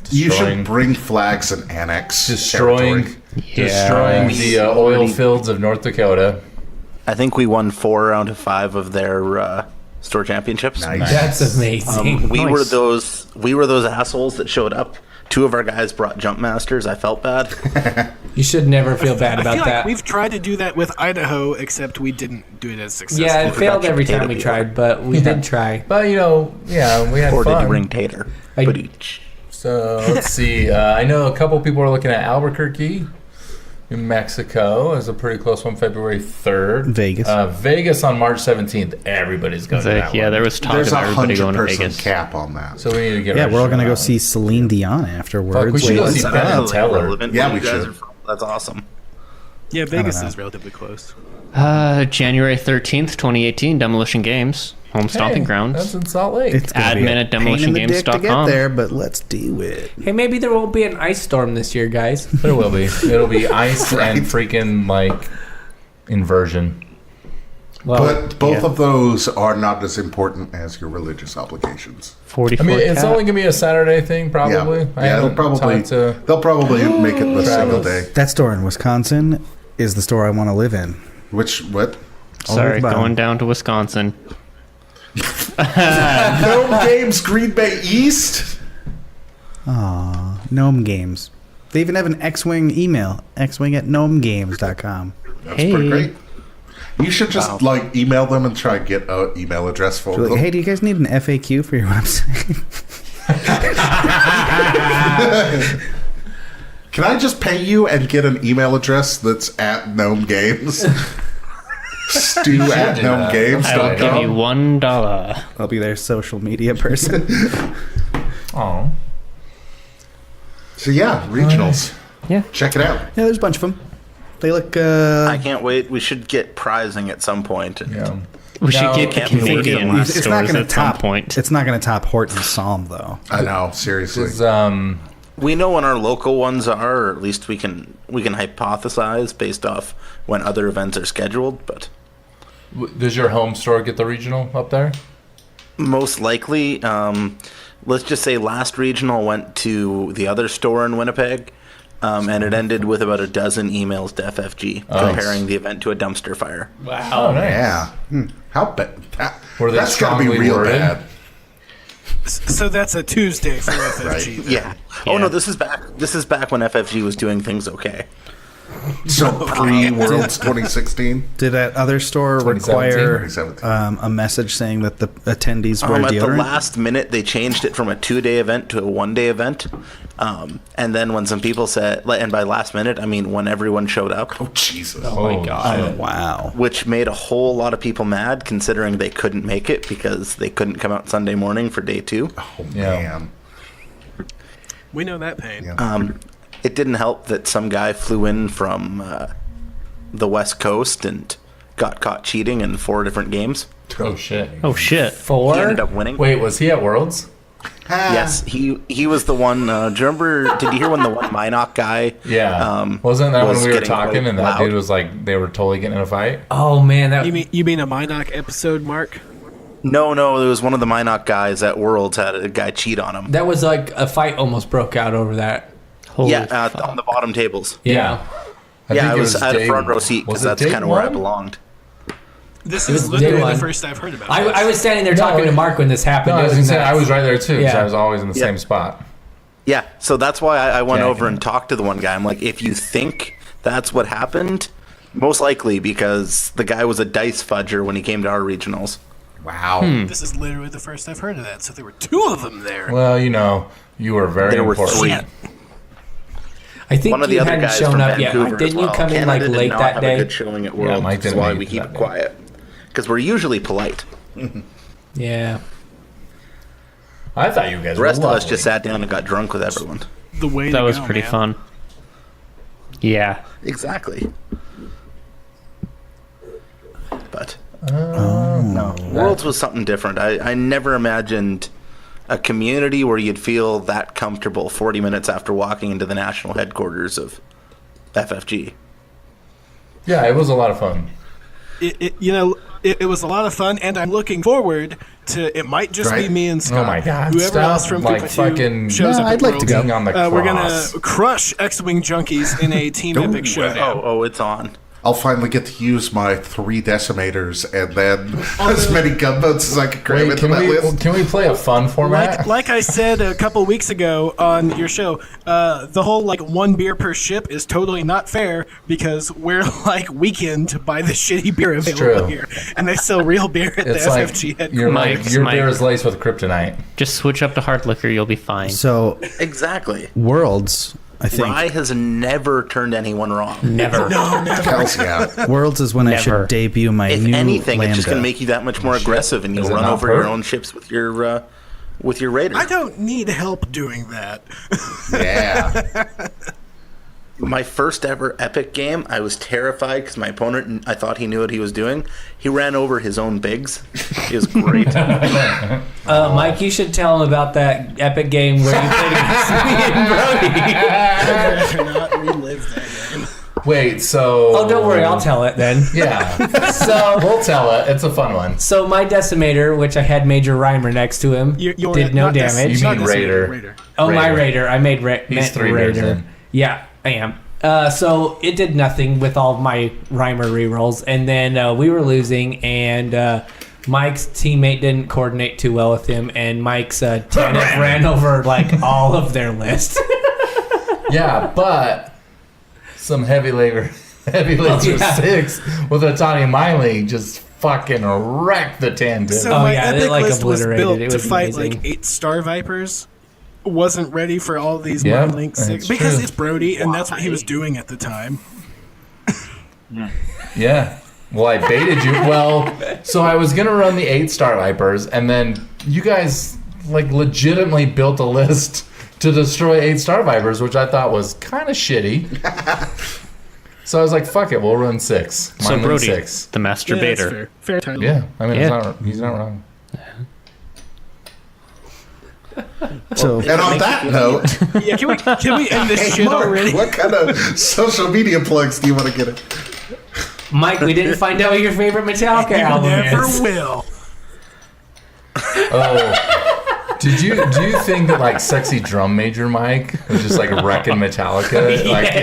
B: You should
D: Destroying,
B: bring flags and annex
D: destroying
B: territory.
D: the oil fields of North Dakota.
H: I think we won 4 out of 5 of their store championships.
B: Nice.
E: That's amazing.
H: We were those assholes that showed up. 2 of our guys brought jump masters. I felt bad.
E: You should never feel bad
G: I
E: about
G: feel
E: that.
G: like we've tried to do that with Idaho, except we didn't do it as successfully.
E: Yeah, it failed every
H: potato
E: time we
H: peeler.
E: tried, but we did try.
D: But we had
H: Or did
D: fun.
H: you bring tater?
E: I-
H: But each.
D: So let's see. I know a couple people are looking at Albuquerque, New Mexico is a pretty close one. February 3rd.
F: Vegas.
D: Vegas on March 17th. Everybody's going to that
C: Yeah,
D: one.
C: there was talk
B: There's
C: of
B: a
C: everybody going to
B: 100%
C: Vegas.
B: cap on that.
D: So we need to get.
F: Yeah,
D: our
F: we're all
D: shit
F: gonna go
D: on.
F: see Celine Dion afterwards.
D: Fuck, we should go
F: What's
D: see
F: up?
D: Ben and Teller.
H: Relevant
B: Yeah,
H: where
B: we
H: you guys
B: should.
H: are from. That's awesome.
G: Yeah, Vegas
F: know.
G: is relatively close.
C: January 13th, 2018, Demolition Games, home stomping
D: Hey,
C: grounds.
D: That's in Salt Lake.
F: It's gonna be
C: Admin
F: a
C: at
F: pain in the dick to get
C: demolitiongames.com.
F: there, but let's do it.
E: Hey, maybe there won't be an ice storm this year, guys.
D: There will be. It'll be ice and freaking like inversion.
E: Well,
B: But both
C: yeah.
B: of those are not as important as your religious obligations.
C: 44
D: I mean, it's
C: cap.
D: only gonna be a Saturday thing, probably.
B: Yeah,
D: I
B: they'll
D: haven't
B: probably
D: talked to
B: they'll probably make it the single
D: Travis.
B: day.
F: That store in Wisconsin is the store I want to live in.
B: What?
C: Sorry,
F: Bottom.
C: going down to Wisconsin.
B: No Games Green Bay East.
F: Aw, Gnome Games. They even have an X-Wing email, xwing@gnomegames.com.
B: That's
C: Hey.
B: pretty great. You should just like email them and try and get an email address for
F: Like,
B: them.
F: hey, do you guys need an FAQ for your website?
B: Can I just pay you and get an email address that's at Gnome Games? Stu at
D: do that.
C: I will give you
B: gnomegames.com.
C: $1.
F: I'll be their social media person.
D: Oh.
B: So yeah, regionals.
C: Yeah.
B: Check it out.
F: Yeah, there's a bunch of them. They look.
H: I can't wait. We should get prizing at some point. And
D: Yeah.
C: We should
D: Now,
C: get the
H: can't be
C: Canadian
H: working.
F: it's not
C: stores
F: going to
C: at some
F: top.
C: point.
F: It's not going to top Horton Psalm though.
B: I know, seriously.
D: Does,
H: we know when our local ones are, or at least we can hypothesize based off when other events are scheduled. But
D: does your home store get the regional up there?
H: most likely, let's just say last regional went to the other store in Winnipeg, and it ended with about a dozen emails to FFG comparing the event to a dumpster fire.
D: Oh, nice.
B: Yeah. How bad?
D: Were they
B: That's got to be
D: strongly
B: real
D: worded?
B: bad.
G: So that's a Tuesday for FFG. then.
H: Yeah. Oh no, this is back. This is back when FFG was doing things okay.
B: So pre-Worlds 2016?
F: Did that other store
D: 2017?
F: require
B: 2017.
F: a message saying that the attendees wear
H: At the
F: deodorant?
H: last minute, they changed it from a 2-day event to a 1-day event. And then when some people said, and by last minute, I mean when everyone showed up,
B: Oh, Jesus.
D: Oh my god.
F: Wow.
H: which made a whole lot of people mad considering they couldn't make it because they couldn't come out Sunday morning for day 2.
B: Oh,
D: Yeah.
B: man.
G: We know that pain.
B: Yeah.
H: It didn't help that some guy flew in from the West Coast and got caught cheating in 4 different games.
D: Oh shit.
C: Oh shit.
E: 4?
H: He ended up winning.
D: Wait, was he at Worlds?
H: Yes, he was the one. Do you remember? Did you hear when the one Minoc guy?
D: Yeah. Wasn't that
H: was
D: when we were
H: getting
D: talking and that
H: loud?
D: dude was like, they were totally getting in a fight?
E: Oh man, that
G: You mean a Minoc episode, Mark?
H: No, there was one of the Minoc guys at Worlds had a guy cheat on him.
E: that was like a fight almost broke out over that.
C: Holy
H: Yeah,
C: fuck.
H: on the bottom tables.
E: Yeah.
H: I was at a front row seat
D: was
H: because
D: it
H: that's
D: day
H: kind of where I
D: one?
H: belonged.
G: This
E: was
G: is
E: day
G: literally
E: one.
G: the first I've heard about it.
E: I was standing there talking to Mark when this happened.
D: No, I
E: It
D: was
E: was
D: gonna say, I
E: nuts.
D: was right there too, because
E: Yeah.
D: I was always in the
H: Yeah.
D: same spot.
H: Yeah, so that's why I went
D: Yeah,
H: over and talked to the one guy. I'm like, if you think that's what happened, most likely because the guy was a dice fudger when he came to our regionals.
D: Wow.
G: This is literally the first I've heard of that. So there were 2 of them there.
D: Well, you were very
H: There were
D: important.
H: 3.
E: I think
H: One of the
E: you
H: other
E: hadn't
H: guys
E: shown
H: from
E: up yet.
H: Vancouver
E: Didn't
H: as
E: you
H: well.
E: come in
H: Canada
E: like
H: did
E: late
H: not
E: that
H: have
E: day?
H: a good showing at Worlds.
D: Mike
H: That's
D: didn't
H: why
D: make
H: we
D: it
H: keep
D: that
H: it
D: day.
H: quiet. Because we're usually polite.
E: Yeah.
D: I thought you guys
H: The
D: were
H: rest of us
D: lovely.
H: just sat down and got drunk with everyone.
G: The way
C: That
G: to
C: was
G: go,
C: pretty
G: man.
C: fun. Yeah.
H: Exactly. But no, Worlds was something different. I never imagined a community where you'd feel that comfortable 40 minutes after walking into the national headquarters of FFG.
D: Yeah, it was a lot of fun.
G: It was a lot of fun, and I'm looking forward to. It might just be
B: Right.
G: me and Scott.
D: Oh my God,
G: Whoever
D: stop,
G: else from
D: like,
G: Kupa
D: fucking-
G: shows
F: No,
G: up.
F: I'd
G: at
F: like to
G: Worlds.
F: go.
D: Being on the
G: We're gonna
D: cross.
G: crush X-Wing Junkies in a team epic showdown.
H: Oh, it's on.
B: I'll finally get to use my 3 decimators and then as many gunboats as I can cram
D: Wait,
B: into that list.
D: can we play a fun format?
G: Like I said a couple weeks ago on your show, the whole 1 beer per ship is totally not fair because we're weakened by the shitty beer available
D: true.
G: here, and they sell real beer at
D: It's
G: the
D: like
G: FFG
D: your,
G: headquarters.
D: your
C: Mike.
D: beer is laced with kryptonite.
C: Just switch up to hard liquor, you'll be fine.
F: So
H: Exactly.
F: Worlds, I think
H: Rye has never turned anyone wrong.
C: Never.
B: Hells yeah.
F: Worlds is when I
C: Never.
F: should debut my
H: If
F: new
H: anything, it's just going to
F: Lambda.
H: make you that much more aggressive, and
D: Does
H: you'll
D: it
H: run
D: not
H: over
D: hurt?
H: your own ships with your Raider.
G: I don't need help doing that.
B: Yeah.
H: My first ever epic game, I was terrified because my opponent, I thought he knew what he was doing. He ran over his own bigs. It was great.
E: Mike, you should tell him about that epic game where you played against me and Brody.
G: I cannot relive that game.
D: Wait, so...
E: Oh, don't worry, I'll tell it then.
D: Yeah,
E: So,
D: we'll tell it. It's a fun one.
E: so my decimator, which I had Major Rhymer next to him,
G: You're
E: did no
G: not
E: damage.
D: You mean
G: not
D: Raider.
G: Raider.
E: Oh, my
D: Raider.
E: Raider. I made
D: He's
E: meant
D: 3 beers
E: Raider.
D: in.
E: Yeah, I am. So it did nothing with all of my Rhymer rerolls, and then we were losing, and Mike's teammate didn't coordinate too well with him, and Mike's Tanith ran over all of their list.
D: Yeah, but some heavy laser
E: yeah.
D: 6 with a Tani Miley just fucking wrecked the tandem.
G: So
E: Oh,
G: my
E: yeah, they,
G: epic list was
E: obliterated
G: built
E: it. It
G: to
E: was
G: fight
E: amazing.
G: 8 Star Vipers. Wasn't ready for all these
D: Yeah,
G: Mind Link 6
D: that's
G: because
D: true.
G: it's Brody, and that's what he was doing at the time.
D: Yeah. Well, I baited you. Well, so I was going to run the 8 Star Vipers, and then you guys legitimately built a list to destroy 8 Star Vipers, which I thought was kind of shitty. So I was like, fuck it, we'll run 6.
C: So
D: Mind Link
C: Brody,
D: 6.
C: the master
G: Yeah, that's
C: baiter.
G: fair title.
D: Yeah, I mean,
C: Yeah.
D: he's not wrong.
F: So
B: And on that note,
G: Yeah, can we end this
B: hey,
G: shit
B: Mark,
G: already?
B: what kind of social media plugs do you want to get it?
E: Mike, we didn't find out what your favorite Metallica album
G: Never
E: is.
G: will.
D: Oh. Do you think that Sexy Drum Major Mike was just wrecking Metallica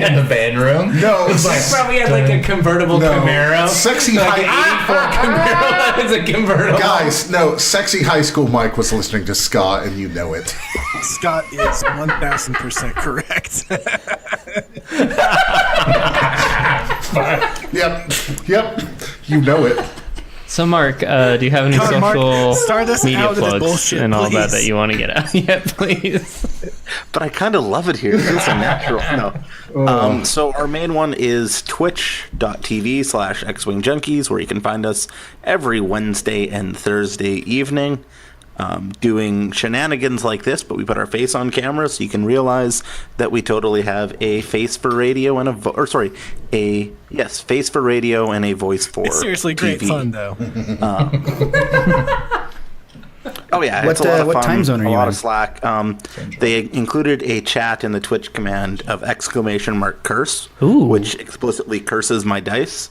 D: in the band room?
B: No,
D: It's
E: He probably had a convertible
B: No.
E: Camaro.
B: Sexy
E: An
B: high
E: 84 Camaro. That was a convertible.
B: guys. No, sexy high school Mike was listening to ska, and you know it.
G: Scott is 1,000% correct.
B: Yep. You know it.
C: So, Mark, do you have any
G: Come on, Mark,
C: social
G: start us
C: media
G: out of this
C: plugs
G: bullshit,
C: and all that
G: please.
C: you want to get out? Yeah, please.
H: But I kind of love it here. It feels so natural. No. So our main one is twitch.tv/XWing Junkies, where you can find us every Wednesday and Thursday evening. doing shenanigans like this, but we put our face on camera so you can realize that we totally have a face for radio and face for radio and a voice for
G: It's seriously great
H: TV.
G: fun, though.
H: Oh yeah,
F: What,
H: it's a lot of
F: what
H: fun,
F: time zone are
H: a
F: you
H: lot
F: in?
H: of Slack. They included a chat in the Twitch command of !curse,
C: Ooh.
H: which explicitly curses my dice.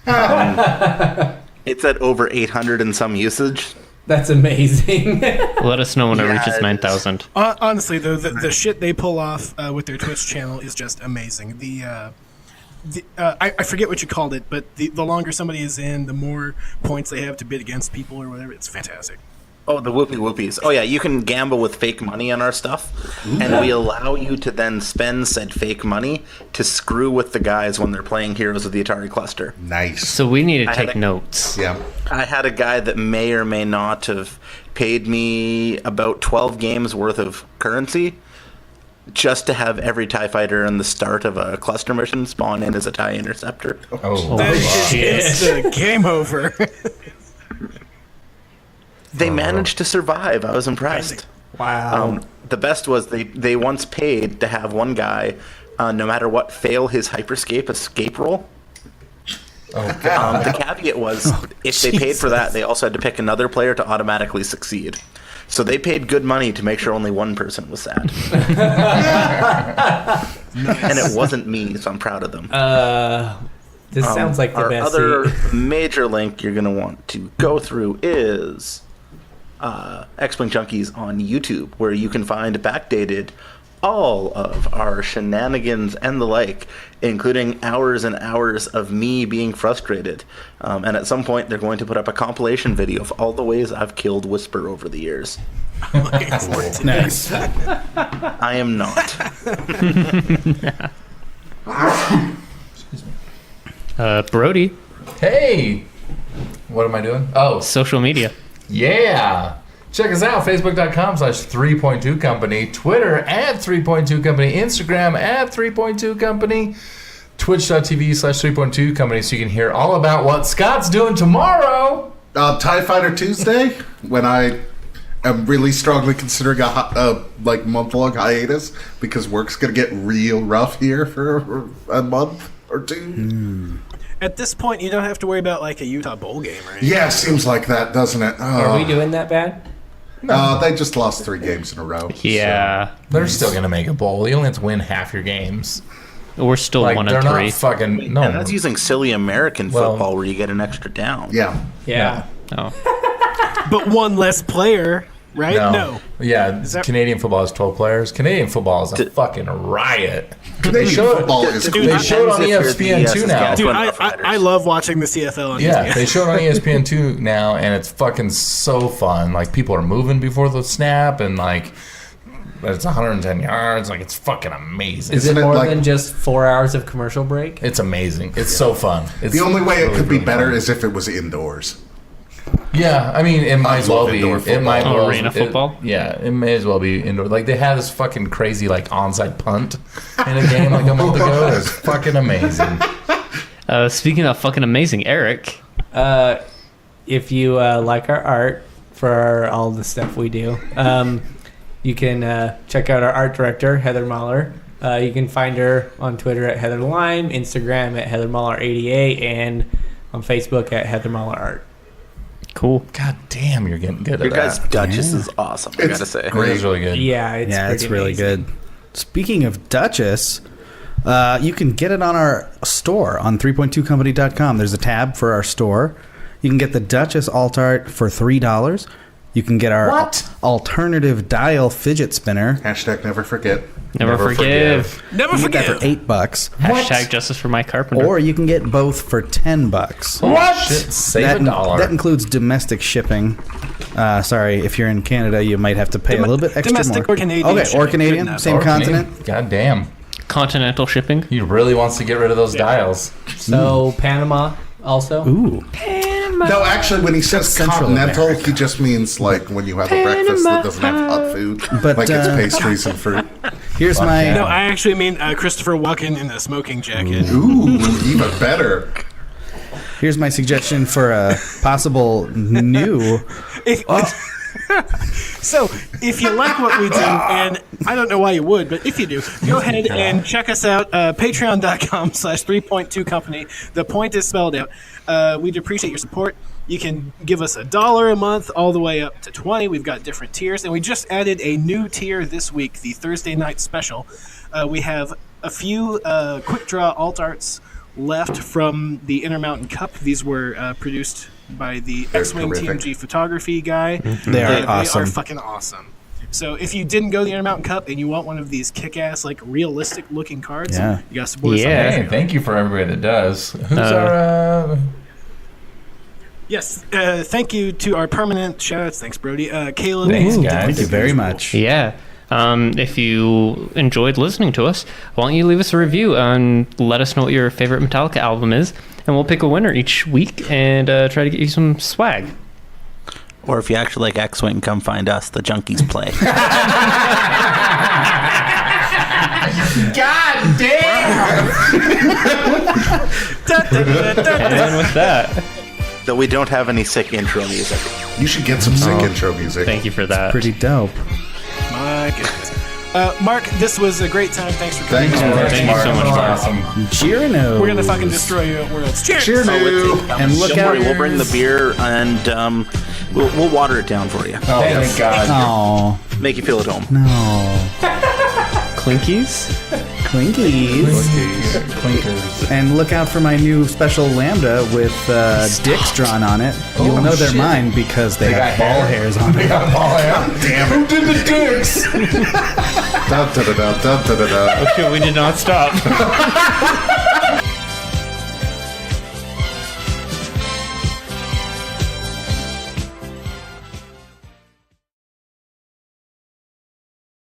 H: It's at over 800 and some usage.
E: That's amazing.
C: Let us know when it
H: Yeah,
C: reaches
H: it is.
C: 9,000.
G: Honestly, though, the shit they pull off with their Twitch channel is just amazing. I forget what you called it, but the longer somebody is in, the more points they have to bid against people or whatever. It's fantastic.
H: Oh, the whoopies. Oh, yeah, you can gamble with fake money on our stuff, and we allow you to then spend said fake money to screw with the guys when they're playing Heroes of the Atari Cluster.
B: Nice.
C: So we need to
H: I had
C: take
H: a-
C: notes.
B: Yeah.
H: I had a guy that may or may not have paid me about 12 games worth of currency just to have every TIE fighter in the start of a cluster mission spawn in as a TIE interceptor.
D: Oh,
G: That is the game over.
H: They managed to survive. I was impressed.
E: Wow.
H: The best was they once paid to have one guy, no matter what, fail his hyperscape escape roll. The caveat was if they paid for that, they also had to pick another player to automatically succeed. So they paid good money to make sure only one person was sad. And it wasn't me, so I'm proud of them.
E: This sounds like the
H: Our
E: best.
H: other major link you're going to want to go through is X-Wing Junkies on YouTube, where you can find backdated all of our shenanigans and the like, including hours and hours of me being frustrated. And at some point, they're going to put up a compilation video of all the ways I've killed Whisper over the years.
F: Nice.
H: I am not.
C: Brody,
D: Hey! What am I doing? Oh,
C: social media.
D: yeah! Check us out, facebook.com/3.2 company, Twitter @3.2 company, Instagram @3.2 company, twitch.tv/3.2 company, so you can hear all about what Scott's doing tomorrow.
B: TIE Fighter Tuesday, when I am really strongly considering a month-long hiatus because work's going to get real rough here for a month or two.
G: At this point, you don't have to worry about like a Utah Bowl game or anything.
B: Yeah, seems like that, doesn't it?
E: Are we doing that bad?
B: They just lost 3 games in a row.
C: Yeah.
D: They're still gonna make a bowl. You only have to win half your games.
C: We're still
D: Like
C: 1
D: they're
C: and 3.
D: not fucking no.
H: And that's using silly American
D: Well-
H: football where you get an extra down.
B: Yeah.
E: Yeah.
C: Oh.
G: But one less player, right? No.
D: Yeah,
G: that-
D: Canadian football has 12 players. Canadian football is a fucking riot.
B: Canadian
D: showed-
B: football is
G: Dude,
B: cool.
D: They showed on
H: Depends if you're
D: ESPN
H: the
D: 2 now.
H: Saskatchewan
G: Dude, I love watching the CFL on
D: Yeah,
G: ESPN.
D: they showed on ESPN 2 now, and it's fucking so fun. Like, people are moving before the snap, and like, it's 110 yards. Like, it's fucking amazing.
E: Is
B: Isn't
E: it
B: it
E: more
B: like-
E: than just 4 hours of commercial break?
D: It's amazing. It's so fun. It's
B: The only way it
D: really,
B: could be
D: really
B: better
D: fun.
B: is if it was indoors.
D: Yeah, I mean, it might as well
B: love
D: be.
B: indoor
D: It might
C: football.
D: well,
C: Arena football?
D: Yeah, it may as well be indoor. Like, they had this fucking crazy, like, onside punt in a game like a month ago. It was fucking amazing.
C: Speaking of fucking amazing, Eric.
E: If you like our art for all the stuff we do, you can check out our art director, Heather Mahler. You can find her on Twitter at Heather Lime, Instagram at Heather Mahler88, and on Facebook at Heather Mahler Art.
C: Cool.
D: God damn, you're getting good
H: Your
D: at
H: guys'
D: that.
H: Duchess is awesome, I gotta say.
D: It is really good.
E: Yeah,
F: It's
E: pretty
F: really
E: amazing.
F: good. Speaking of Duchess, you can get it on our store on 3.2company.com. There's a tab for our store. You can get the Duchess alt art for $3. You can get our alternative dial fidget spinner.
B: Hashtag never forget.
C: Never forgive.
G: Never
F: You can get that
G: forget.
F: for $8.
C: Hashtag justice for my carpenter.
F: Or you can get both for $10.
D: What? Shit, save
F: That,
D: a dollar.
F: that includes domestic shipping. Sorry, if you're in Canada, you might have to pay a little bit extra
G: domestic
F: more.
G: or Canadian
F: Okay, or
G: shipping, good
F: Canadian,
G: enough.
F: same
D: Or
F: continent.
D: Canadian. God damn.
C: Continental shipping.
D: He really wants to get rid of those dials.
E: So Panama also.
F: Ooh.
B: No, actually, when he says
F: Central
B: continental,
F: America.
B: he just means like when you have a breakfast that doesn't have hot food,
F: But,
B: like it's pastries and fruit.
F: Here's my
D: yeah.
G: No, I actually mean Christopher Walken in a smoking jacket.
B: Ooh, even better.
F: here's my suggestion for a possible new.
G: So, if you like what we do, and I don't know why you would, but if you do, go ahead and check us out, patreon.com/3.2company. The point is spelled out. We'd appreciate your support. You can give us $1 a month all the way up to $20. We've got different tiers, and we just added a new tier this week, the Thursday night special. We have a few quick draw alt arts left from the Intermountain Cup. These were produced by the X-Wing TMG photography guy.
F: They are awesome.
G: They are fucking awesome. So if you didn't go to the Intermountain Cup and you want one of these kick-ass, like, realistic-looking cards, you got to support us on
D: Hey,
G: Patreon.
D: thank you for everybody that does. Who's our...
G: Yes, thank you to our permanent shout-outs. Thanks, Brody. Caleb.
D: Thanks, guys.
F: Thank you very much.
C: Yeah. If you enjoyed listening to us, why don't you leave us a review and let us know what your favorite Metallica album is, and we'll pick a winner each week and try to get you some swag.
I: Or if you actually like X-Wing, come find us. The Junkies play.
D: God damn!
C: And with that,
H: Though we don't have any sick intro music.
B: You should get some sick intro music.
C: thank you for that.
F: Pretty dope.
G: My goodness. Mark, this was a great time. Thanks for coming.
B: Thanks,
G: on.
B: Mark.
C: Thank you so much, Mark.
D: Awesome.
F: Cheerino.
G: We're going to fucking destroy you at Worlds. Cheers!
B: Cheers,
F: And look
H: Don't
F: out.
H: worry, we'll bring the beer and we'll water it down for you.
D: Oh, thank God.
F: Oh,
H: Make you feel at home.
F: no.
C: Clinkies?
F: Clinkies.
D: Clinkers.
F: And look out for my new special Lambda with dicks drawn on it. You'll know they're
D: shit.
F: mine because they have
D: got
F: ball
D: hair?
F: hairs on
D: They
F: it.
D: got ball hair.
B: Damn it.
D: Who did the dicks?
B: Da, da, da, da, da, da, da.
C: Okay, we did not stop.